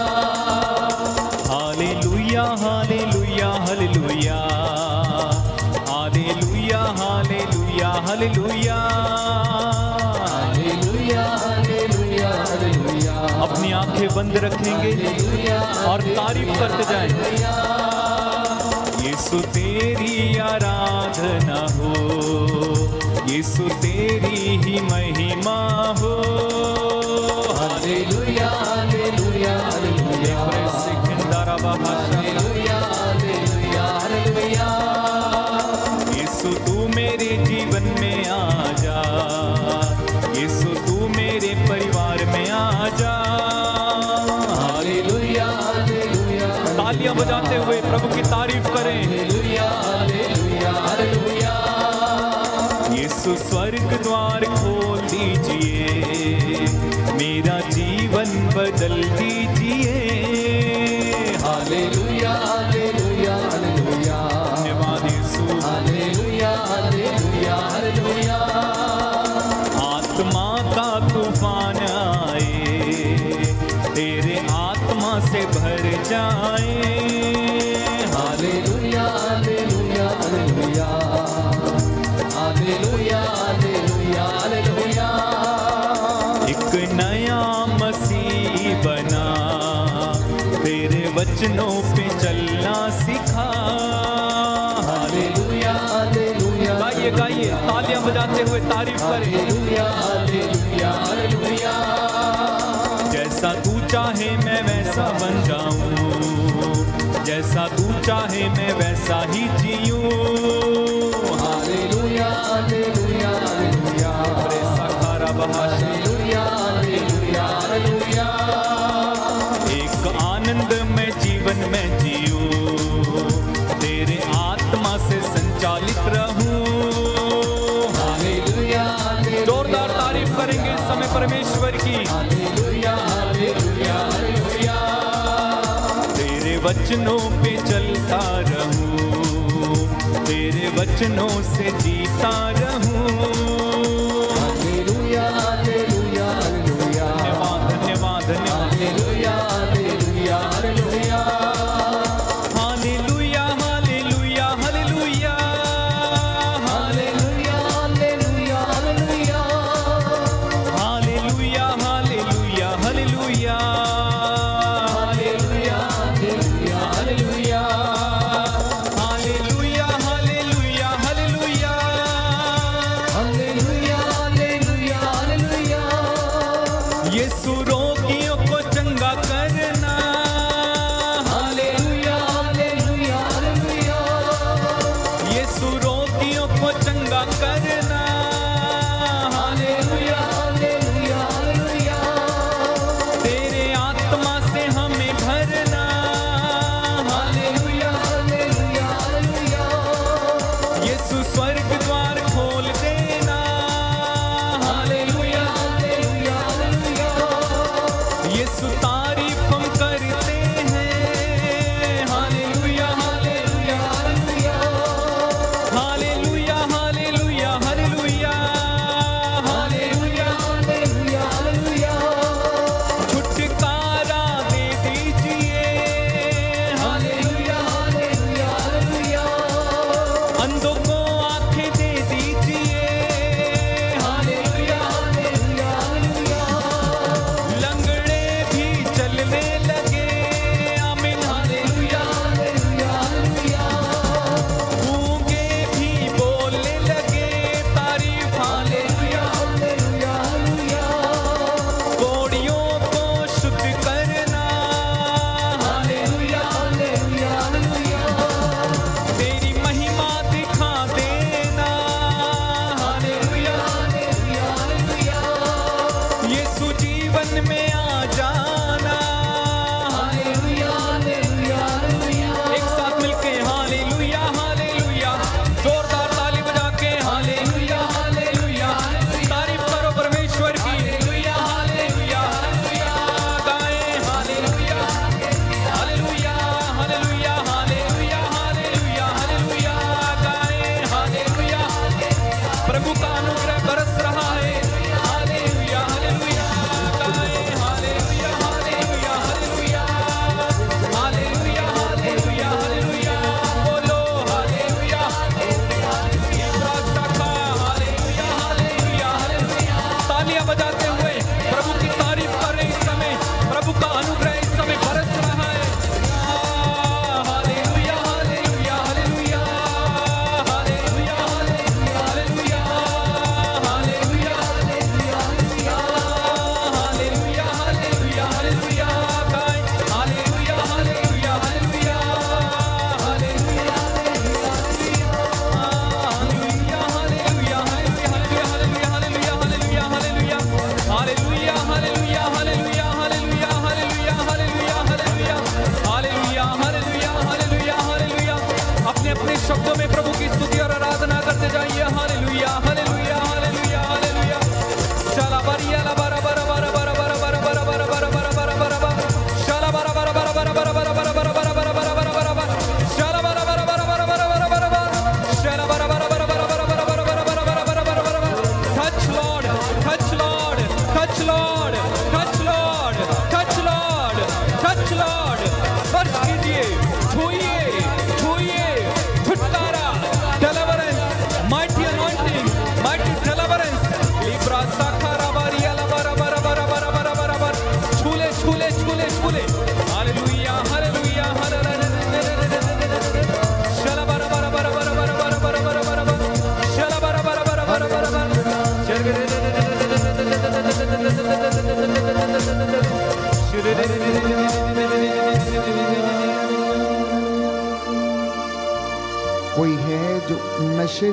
hallelujah hallelujah hallelujah, hallelujah hallelujah hallelujah, hallelujah hallelujah hallelujah, अपनी आंखें बंद रखेंगे और तारीफ करते जाएंगे। यीशु तेरी आराधना हो, यीशु तेरी ही महिमा हो। Hallelujah hallelujah hallelujah, hallelujah hallelujah hallelujah, Yeshu तू मेरे जीवन में आ जा, यीशु तू मेरे परिवार में आ जा। हालेलुया हालेलुया, तालियां बजाते हुए प्रभु की तारीफ करें। हालेलुया हालेलुया हालेलुया, यीशु स्वर्ग द्वार खोल दीजिए, मेरा जीवन बदल दीजिए। हालेलुया हालेलुया हालेलुया, धन्यवाद यीशु। हालेलुया हालेलुया हालेलुया, आत्मा का तूफान आए, तेरे आत्मा से भर जाए। Hallelujah hallelujah hallelujah, hallelujah hallelujah hallelujah, एक नया मसीह बना, तेरे वचनों पे चलना सिखा। हालेलुया हालेलुया, गाइए गाइए, तालियां बजाते हुए तारीफ करें। हालेलुया हालेलुया हालेलुया, जैसा तू चाहे मैं वैसा बन जाऊं, जैसा तू चाहे मैं वैसा ही जीऊं। Hallelujah hallelujah hallelujah, hallelujah hallelujah hallelujah, एक आनंद में जीवन में जीऊं, तेरे आत्मा से संचालित रहूं। हालेलुया हालेलुया, जोरदार तारीफ करेंगे इस समय परमेश्वर की। हालेलुया हालेलुया हालेलुया, तेरे वचनों पे चलता रहूं, तेरे वचनों से जीता रहूं। हालेलुया हालेलुया हालेलुया, धन्यवाद धन्यवाद धन्यवाद। Hallelujah hallelujah hallelujah, hallelujah hallelujah hallelujah, hallelujah hallelujah hallelujah, hallelujah hallelujah hallelujah, hallelujah hallelujah hallelujah, hallelujah hallelujah hallelujah,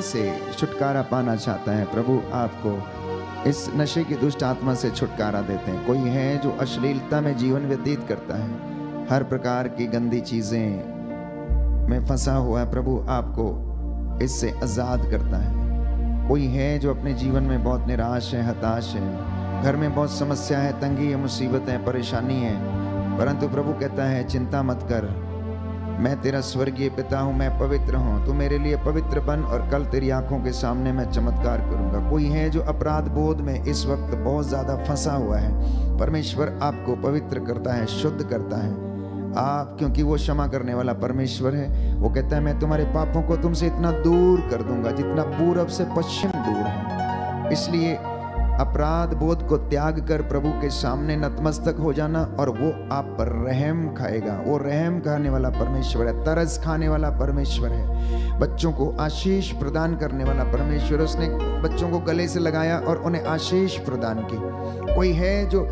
से छुटकारा पाना चाहता है, प्रभु आपको इस नशे की दुष्ट आत्मा से छुटकारा देते हैं। कोई है जो अश्लीलता में जीवन व्यतीत करता है, हर प्रकार की गंदी चीज़ें में फंसा हुआ है, प्रभु आपको इससे आज़ाद करता है। कोई है जो अपने जीवन में बहुत निराश है, हताश है, घर में बहुत समस्या है, तंगी है, मुसीबत है, परेशानी है, परंतु प्रभु कहता है चिंता मत कर, मैं तेरा स्वर्गीय पिता हूँ, मैं पवित्र हूँ, तू मेरे लिए पवित्र बन और कल तेरी आंखों के सामने मैं चमत्कार करूँगा। कोई है जो अपराध बोध में इस वक्त बहुत ज़्यादा फंसा हुआ है, परमेश्वर आपको पवित्र करता है, शुद्ध करता है आप, क्योंकि वो क्षमा करने वाला परमेश्वर है। वो कहता है मैं तुम्हारे पापों को तुमसे इतना दूर कर दूंगा जितना पूरब से पश्चिम दूर है। इसलिए अपराध बोध को त्याग कर प्रभु के सामने नतमस्तक हो जाना, और वो आप पर रहम खाएगा। वो रहम खाने वाला परमेश्वर है, तरस खाने वाला परमेश्वर है, बच्चों को आशीष प्रदान करने वाला परमेश्वर। उसने बच्चों को गले से लगाया और उन्हें आशीष प्रदान की। कोई है जो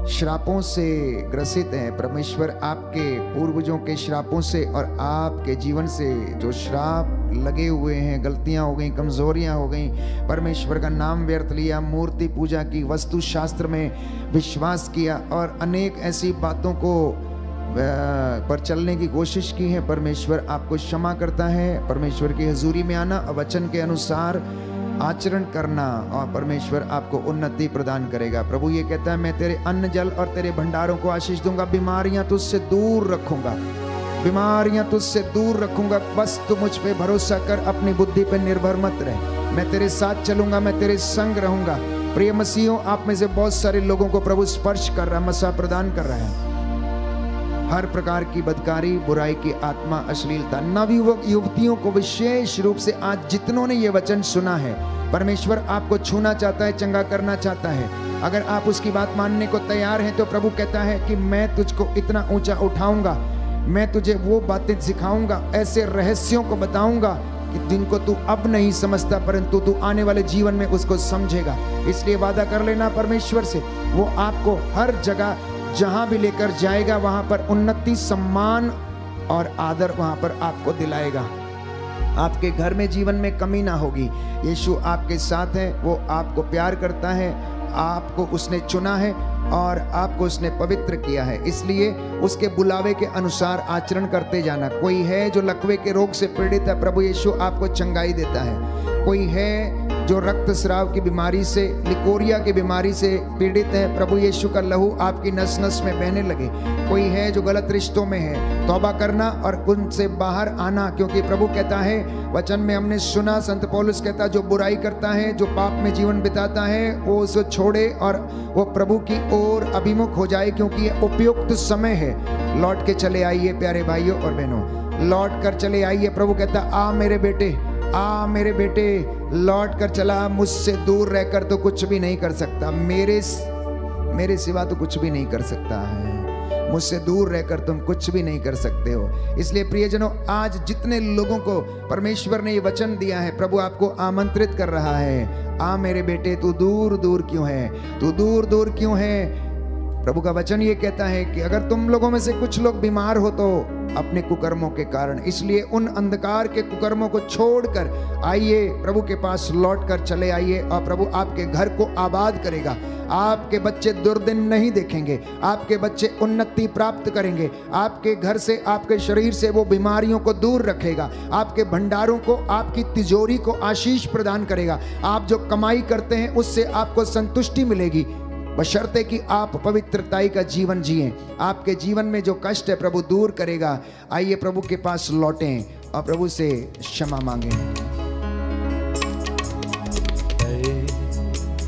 श्रापों से ग्रसित है, परमेश्वर आपके पूर्वजों के श्रापों से और आपके जीवन से जो श्राप लगे हुए हैं, गलतियां हो गई, कमजोरियां हो गई, परमेश्वर का नाम व्यर्थ लिया, मूर्ति पूजा की, वस्तु शास्त्र में विश्वास किया और अनेक ऐसी बातों को पर चलने की कोशिश की है, परमेश्वर आपको क्षमा करता है। परमेश्वर की हजूरी में आना, वचन के अनुसार आचरण करना, और परमेश्वर आपको उन्नति प्रदान करेगा। प्रभु ये कहता है मैं तेरे अन्न जल और तेरे भंडारों को आशीष दूंगा, बीमारियां तुझसे दूर रखूंगा, बीमारियां तुझसे दूर रखूंगा, बस तू मुझ पे भरोसा कर, अपनी बुद्धि पे निर्भर मत रह, मैं तेरे साथ चलूंगा, मैं तेरे संग रहूंगा। प्रिय मसीहों, आप में से बहुत सारे लोगों को प्रभु स्पर्श कर रहा है, मसा प्रदान कर रहा है। हर प्रकार की बदकारी, बुराई की आत्मा, अश्लीलता, नवयुवक युवतियों को विशेष रूप से आज जितनों ने ये वचन सुना है, परमेश्वर आपको छूना चाहता है, चंगा करना चाहता है। अगर आप उसकी बात मानने को तैयार हैं तो प्रभु कहता है कि मैं तुझको इतना ऊंचा उठाऊंगा, मैं तुझे वो बातें सिखाऊंगा, ऐसे रहस्यों को बताऊंगा कि जिनको तू अब नहीं समझता, परंतु तू आने वाले जीवन में उसको समझेगा। इसलिए वादा कर लेना परमेश्वर से, वो आपको हर जगह जहां भी लेकर जाएगा वहां पर उन्नति, सम्मान और आदर वहां पर आपको दिलाएगा। आपके घर में जीवन में कमी ना होगी। यीशु आपके साथ है, वो आपको प्यार करता है, आपको उसने चुना है और आपको उसने पवित्र किया है। इसलिए उसके बुलावे के अनुसार आचरण करते जाना। कोई है जो लकवे के रोग से पीड़ित है, प्रभु यीशु आपको चंगाई देता है। कोई है जो रक्तस्राव की बीमारी से, लिकोरिया की बीमारी से पीड़ित है, प्रभु यीशु का लहू आपकी नस नस में बहने लगे। कोई है जो गलत रिश्तों में है, तौबा करना और उनसे बाहर आना, क्योंकि प्रभु कहता है, वचन में हमने सुना, संत पौलुस कहता है जो बुराई करता है, जो पाप में जीवन बिताता है, वो उसे छोड़े और वो प्रभु की ओर अभिमुख हो जाए, क्योंकि ये उपयुक्त समय है। लौट के चले आइए प्यारे भाइयों और बहनों, लौट कर चले आइए। प्रभु कहता आ मेरे बेटे, आ मेरे बेटे, लौट कर चला, मुझसे दूर रहकर तो कुछ भी नहीं कर सकता, मेरे सिवा तो कुछ भी नहीं कर सकता है, मुझसे दूर रहकर तुम कुछ भी नहीं कर सकते हो। इसलिए प्रियजनों, आज जितने लोगों को परमेश्वर ने ये वचन दिया है, प्रभु आपको आमंत्रित कर रहा है, आ मेरे बेटे, तू दूर दूर क्यों है, तू दूर दूर क्यों है। प्रभु का वचन ये कहता है कि अगर तुम लोगों में से कुछ लोग बीमार हो तो अपने कुकर्मों के कारण, इसलिए उन अंधकार के कुकर्मों को छोड़कर आइए, प्रभु के पास लौट कर चले आइए और प्रभु आपके घर को आबाद करेगा। आपके बच्चे दुर्दिन नहीं देखेंगे, आपके बच्चे उन्नति प्राप्त करेंगे, आपके घर से, आपके शरीर से वो बीमारियों को दूर रखेगा, आपके भंडारों को, आपकी तिजोरी को आशीष प्रदान करेगा। आप जो कमाई करते हैं उससे आपको संतुष्टि मिलेगी, बशर्ते कि आप पवित्रताई का जीवन जिएं। आपके जीवन में जो कष्ट है प्रभु दूर करेगा। आइए प्रभु के पास लौटें और प्रभु से क्षमा मांगें।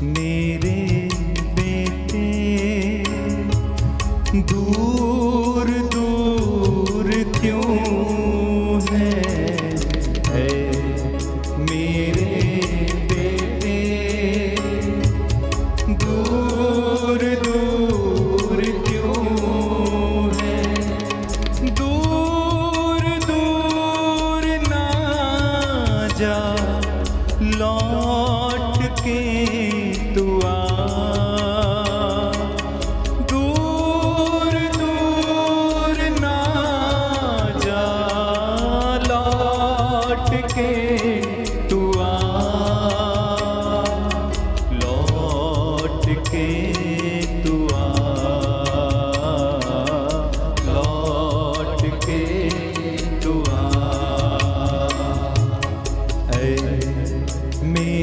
मेरे बेटे दूर दूर क्यों है मेरे बेटे दूर दूर क्यों है, दूर दूर ना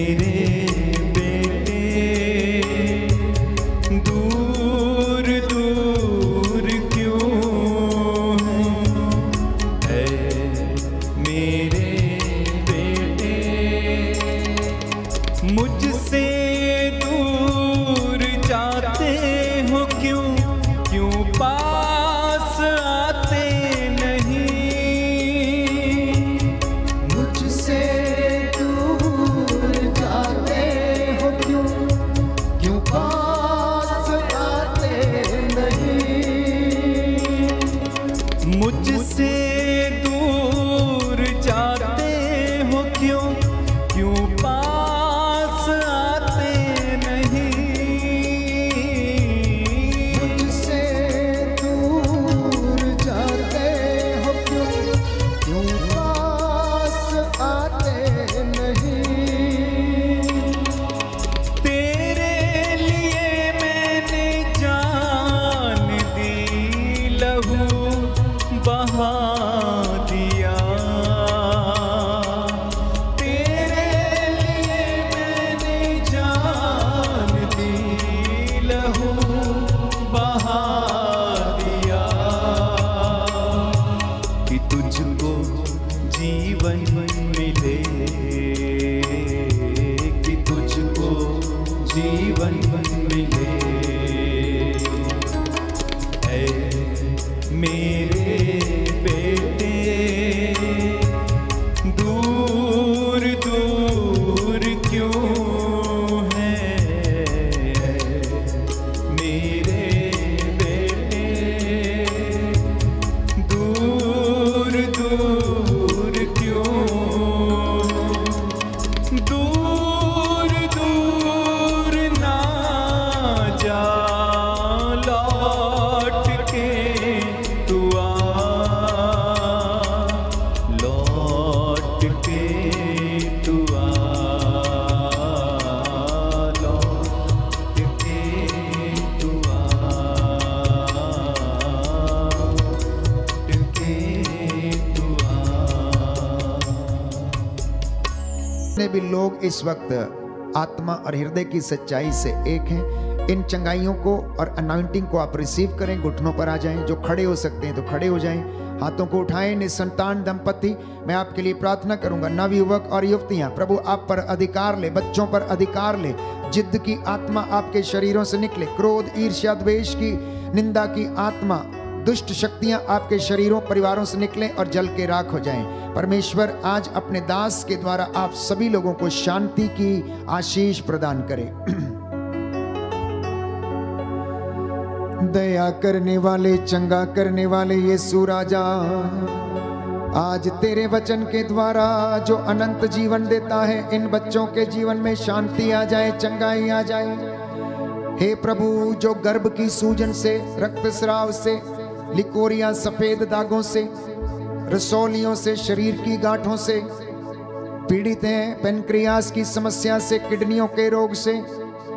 मेरे बेटे दूर दूर क्यों है मेरे बेटे मुझसे दूर जाते हो क्यों क्यों पास आते नहीं मुझसे दूर जाते हो क्यों क्यों पास आते नहीं मुझसे दूर जाते हो क्यों क्यों पास आते नहीं मुझसे दूर जाते हो क्यों क्यों पास आते नहीं तेरे लिए मैंने जान दी लहू बहा दिया तेरे लिए मैंने जान दी लहू बहा दिया कि तुझको जीवन मिले कि तुझको जीवन मिले ऐ मेरे बेटे दूर दूर क्यों है मेरे बेटे दूर दूर क्यों दूर दूर ना जा लौट के तू आ लौट के तू आ लौट के तू आ लौट के तू आ जितने भी लोग इस वक्त आत्मा और हृदय की सच्चाई से एक हैं, इन चंगाइयों को और अनाउंटिंग को आप रिसीव करें। घुटनों पर आ जाएं, जो खड़े हो सकते हैं तो खड़े हो जाएं, हाथों को उठाएं। निसंतान दंपति, मैं आपके लिए प्रार्थना करूंगा। नवयुवक और युवतियां, प्रभु आप पर अधिकार ले, बच्चों पर अधिकार ले। जिद्द की आत्मा आपके शरीरों से निकले, क्रोध, ईर्ष्या, द्वेष की, निंदा की आत्मा, दुष्ट शक्तियां आपके शरीरों, परिवारों से निकलें और जल के राख हो जाएं। परमेश्वर आज अपने दास के द्वारा आप सभी लोगों को शांति की आशीष प्रदान करे। दया करने वाले, चंगा करने वाले यीशु राजा, आज तेरे वचन के द्वारा जो अनंत जीवन देता है, इन बच्चों के जीवन में शांति आ जाए, चंगाई आ जाए। हे प्रभु, जो गर्भ की सूजन से, रक्तस्राव से, लिकोरिया, सफेद दागों से, रसौलियों से, शरीर की गांठों से पीड़ित हैं, पेनक्रियास की समस्या से, किडनियों के रोग से,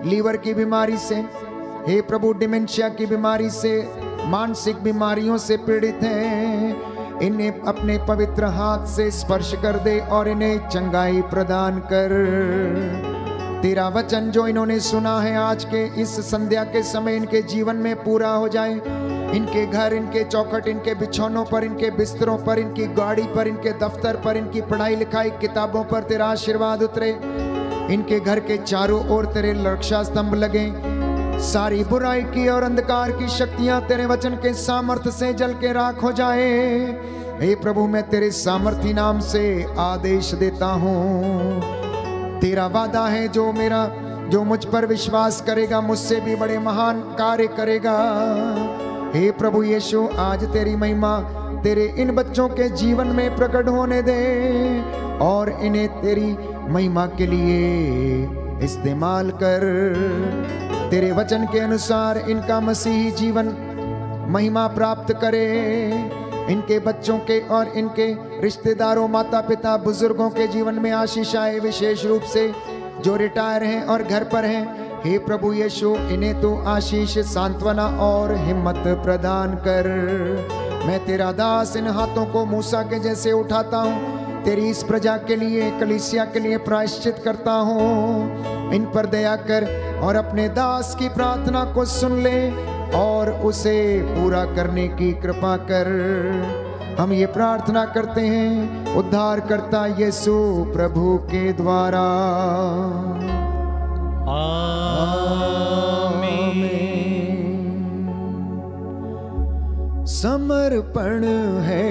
लीवर की बीमारी से, हे प्रभु डिमेंशिया की बीमारी से, मानसिक बीमारियों से पीड़ित हैं, इन्हें अपने पवित्र हाथ से स्पर्श कर दे और इन्हें चंगाई प्रदान कर। तेरा वचन जो इन्होंने सुना है आज के इस संध्या के समय इनके जीवन में पूरा हो जाए। इनके घर, इनके चौखट, इनके बिछौनों पर, इनके बिस्तरों पर, इनकी गाड़ी पर, इनके दफ्तर पर, इनकी पढ़ाई लिखाई किताबों पर तेरा आशीर्वाद उतरे। इनके घर के चारों ओर तेरे रक्षा स्तंभ लगे। सारी बुराई की और अंधकार की शक्तियां तेरे वचन के सामर्थ्य से जल के राख हो जाए। हे प्रभु, मैं तेरे सामर्थी नाम से आदेश देता हूँ। तेरा वादा है, जो मुझ पर विश्वास करेगा मुझसे भी बड़े महान कार्य करेगा। हे प्रभु यीशु, आज तेरी महिमा तेरे इन बच्चों के जीवन में प्रकट होने दे और इन्हें तेरी महिमा के लिए इस्तेमाल कर। तेरे वचन के अनुसार इनका मसीही जीवन महिमा प्राप्त करे। इनके बच्चों के और इनके रिश्तेदारों, माता पिता, बुजुर्गों के जीवन में आशीष आए, विशेष रूप से जो रिटायर हैं और घर पर हैं। हे प्रभु यीशु, इन्हें तो आशीष, सांत्वना और हिम्मत प्रदान कर। मैं तेरा दास इन हाथों को मूसा के जैसे उठाता हूँ। तेरी इस प्रजा के लिए, कलीसिया के लिए प्रायश्चित करता हूँ। इन पर दया कर और अपने दास की प्रार्थना को सुन ले और उसे पूरा करने की कृपा कर। हम ये प्रार्थना करते हैं उद्धारकर्ता यीशु प्रभु के द्वारा। समर्पण है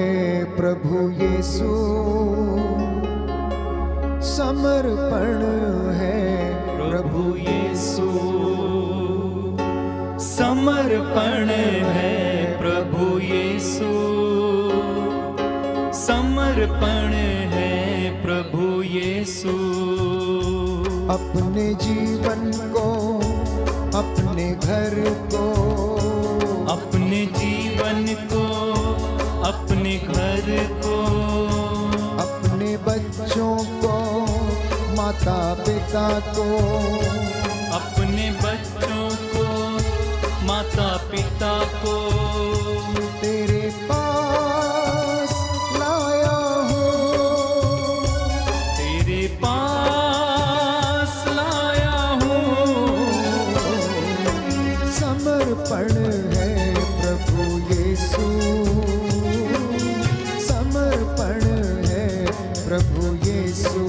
प्रभु यीशु, समर्पण है प्रभु यीशु, समर्पण है प्रभु यीशु, समर्पण है प्रभु यीशु। अपने जीवन को, अपने घर को, अपने जीवन को, अपने घर को, अपने बच्चों को, माता पिता को, अपने बच्चों को, माता पिता को तेरे पास लाया हूँ, तेरे पास लाया हूँ। समर्पण है प्रभु यीशु, समर्पण है प्रभु यीशु,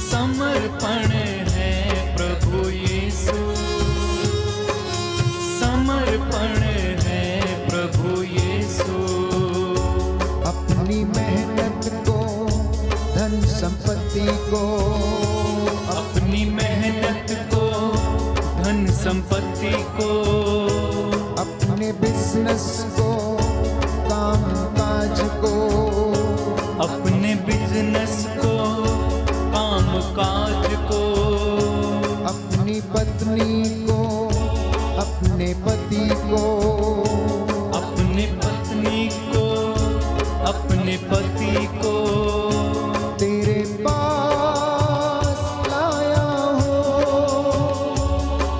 समर्पण है प्रभु यीशु, समर्पण है प्रभु यीशु। अपनी मेहनत को, धन संपत्ति को, अपनी मेहनत को, धन संपत्ति को, अपने बिजनेस को, काम काज को, अपने बिजनेस को, काम काज को, अपनी पत्नी को, अपने पति को, अपने पत्नी को, अपने पति को तेरे पास लाया हूँ,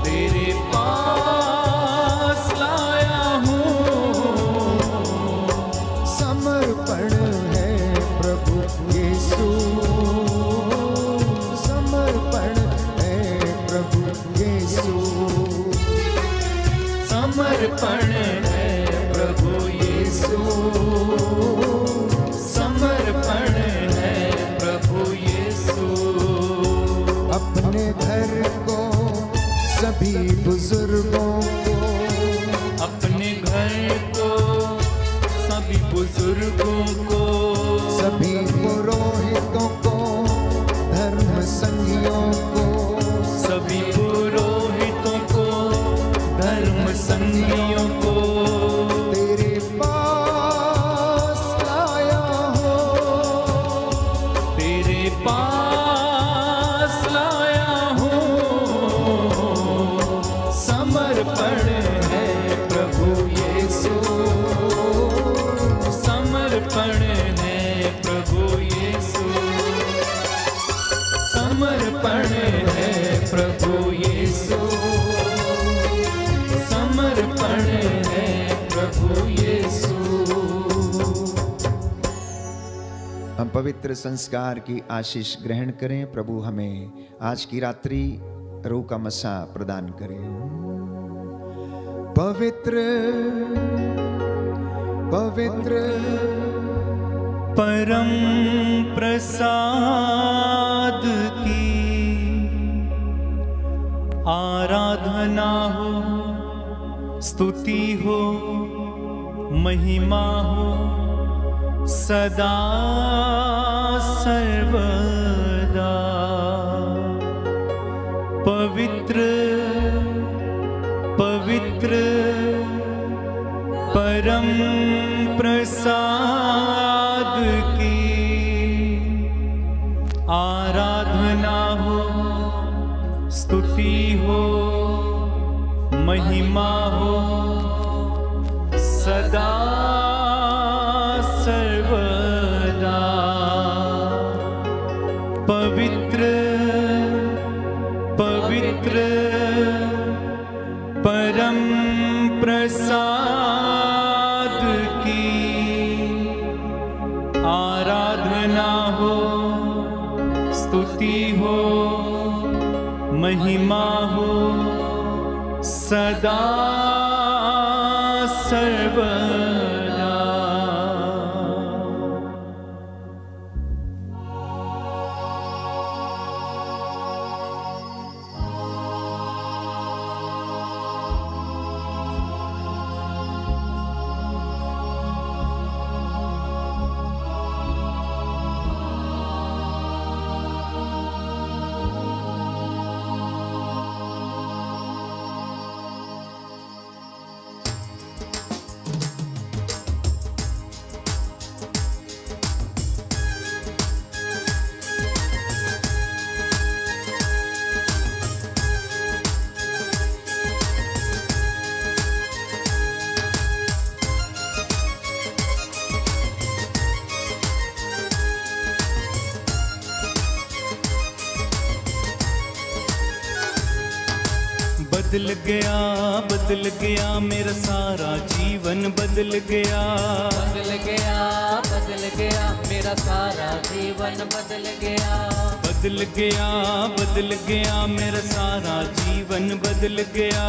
तेरे पास लाया हूँ। समर्पण है प्रभु यीशु, समर्पण है प्रभु यीशु, समर्पण है प्रभु यीशु, समर्पण है प्रभु यीशु। अपने घर को, सभी बुजुर्गों को, अपने घर को, सभी बुजुर्गों को, सभी पुरोहितों को, धर्म संघियों को, सभी पुरोहितों को, धर्म संघियों को तेरे पास लाया हूँ, तेरे पास लाया हूँ। समर्पण है प्रभु यीशु, समर्पण है प्रभु यीशु, समर्पण है प्रभु यीशु, समर्पण है प्रभु यीशु। हम पवित्र संस्कार की आशीष ग्रहण करें। प्रभु हमें आज की रात्रि रूह का मसा प्रदान करे। पवित्र पवित्र परम प्रसाद की आराधना हो, स्तुति हो, महिमा हो सदा सर्वदा। पवित्र पवित्र परम प्रसाद की आराधना हो, स्तुति हो, महिमा हो सदा सर्वदा। पवित्र पवित्र परम प्रसाद की आराधना महिमा हो सदा सर्वदा। बदल गया मेरा सारा जीवन बदल गया। बदल गया मेरा सारा जीवन बदल गया। बदल गया मेरा सारा जीवन बदल गया।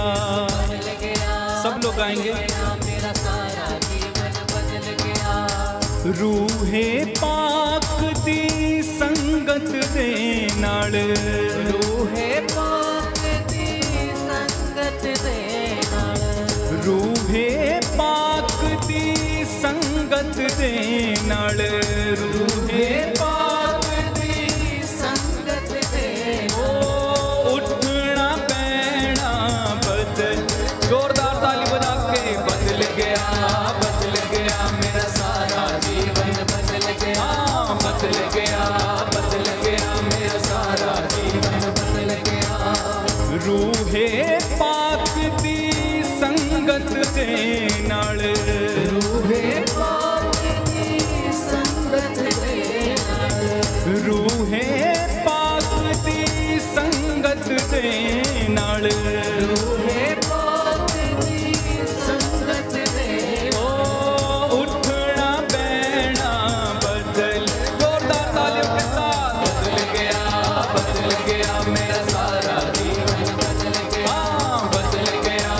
बदल गया सब लोग गाएंगे। मेरा सारा जीवन बदल गया। रूहे पाक दी संगत दे नाल। रूहे पाक दी संगत दे नाल। रूहे पाक दी संगत दे नाल। रूहे पाक दी संगत दे ओ उठना पैना बदल। जोरदार ताली बजा के बदल गया मेरा सारा जीवन बदल गया। बदल गया मेरा सारा जीवन बदल गया। रूहे पाक दी संगत दे नाल। रूहे पाक दी संगत दे नाल। रूहे पाक दी संगत दे नाल। रूहे पाक दी संगत दे ओ उठना बैठना बदल। जोरदार तालियों के साथ बदल गया मेरा सारा जीवन बदल गया। बदल गया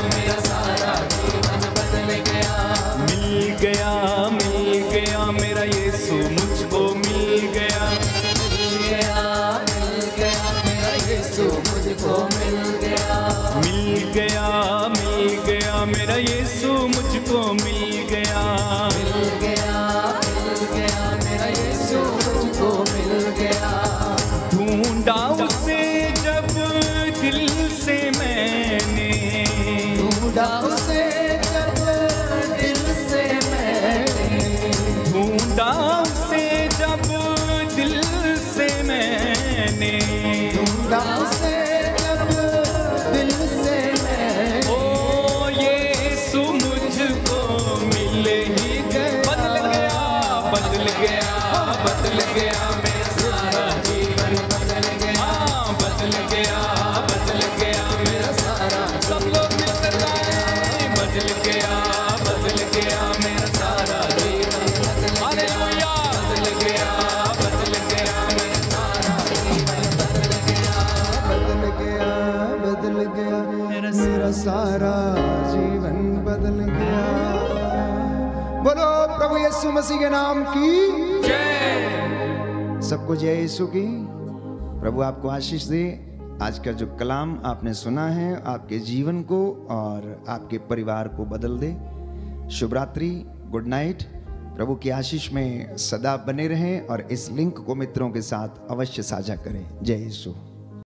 मेरा सारा जीवन बदल गया। मिल गया मेरा यीशु मुझको मिल गया। मिल गया मेरा यीशु मुझको मिल गया। मिल गया मेरा यीशु मुझको मिल गया। मिल गया मेरा यीशु मुझको मिल गया। ढूंढा उसे जब दिल से मैंने। ढूंढा उसे जब दिल से मैंने। ढूंढा उसे जब दिल से मैंने। ढूंढा उसे जब दिल से मैंने। ओ यीशु मुझको मिल ही गया। बदल गया मेरा सारा जीवन बदल गया। बदल गया मेरा सारा। सब लोग मिलकर गाएं। बदल गया मेरा सारा जीवन। हालेलुया। बदल गया मेरा सारा जीवन। बदल गया मेरा सारा जीवन बदल गया। बोलो प्रभु यीशु मसीह के नाम की जय। सबको जय यीशु की। प्रभु आपको आशीष दे। आज का जो कलाम आपने सुना है आपके जीवन को और आपके परिवार को बदल दे। शुभ रात्रि, गुड नाइट। प्रभु की आशीष में सदा बने रहें और इस लिंक को मित्रों के साथ अवश्य साझा करें। जय यीशु।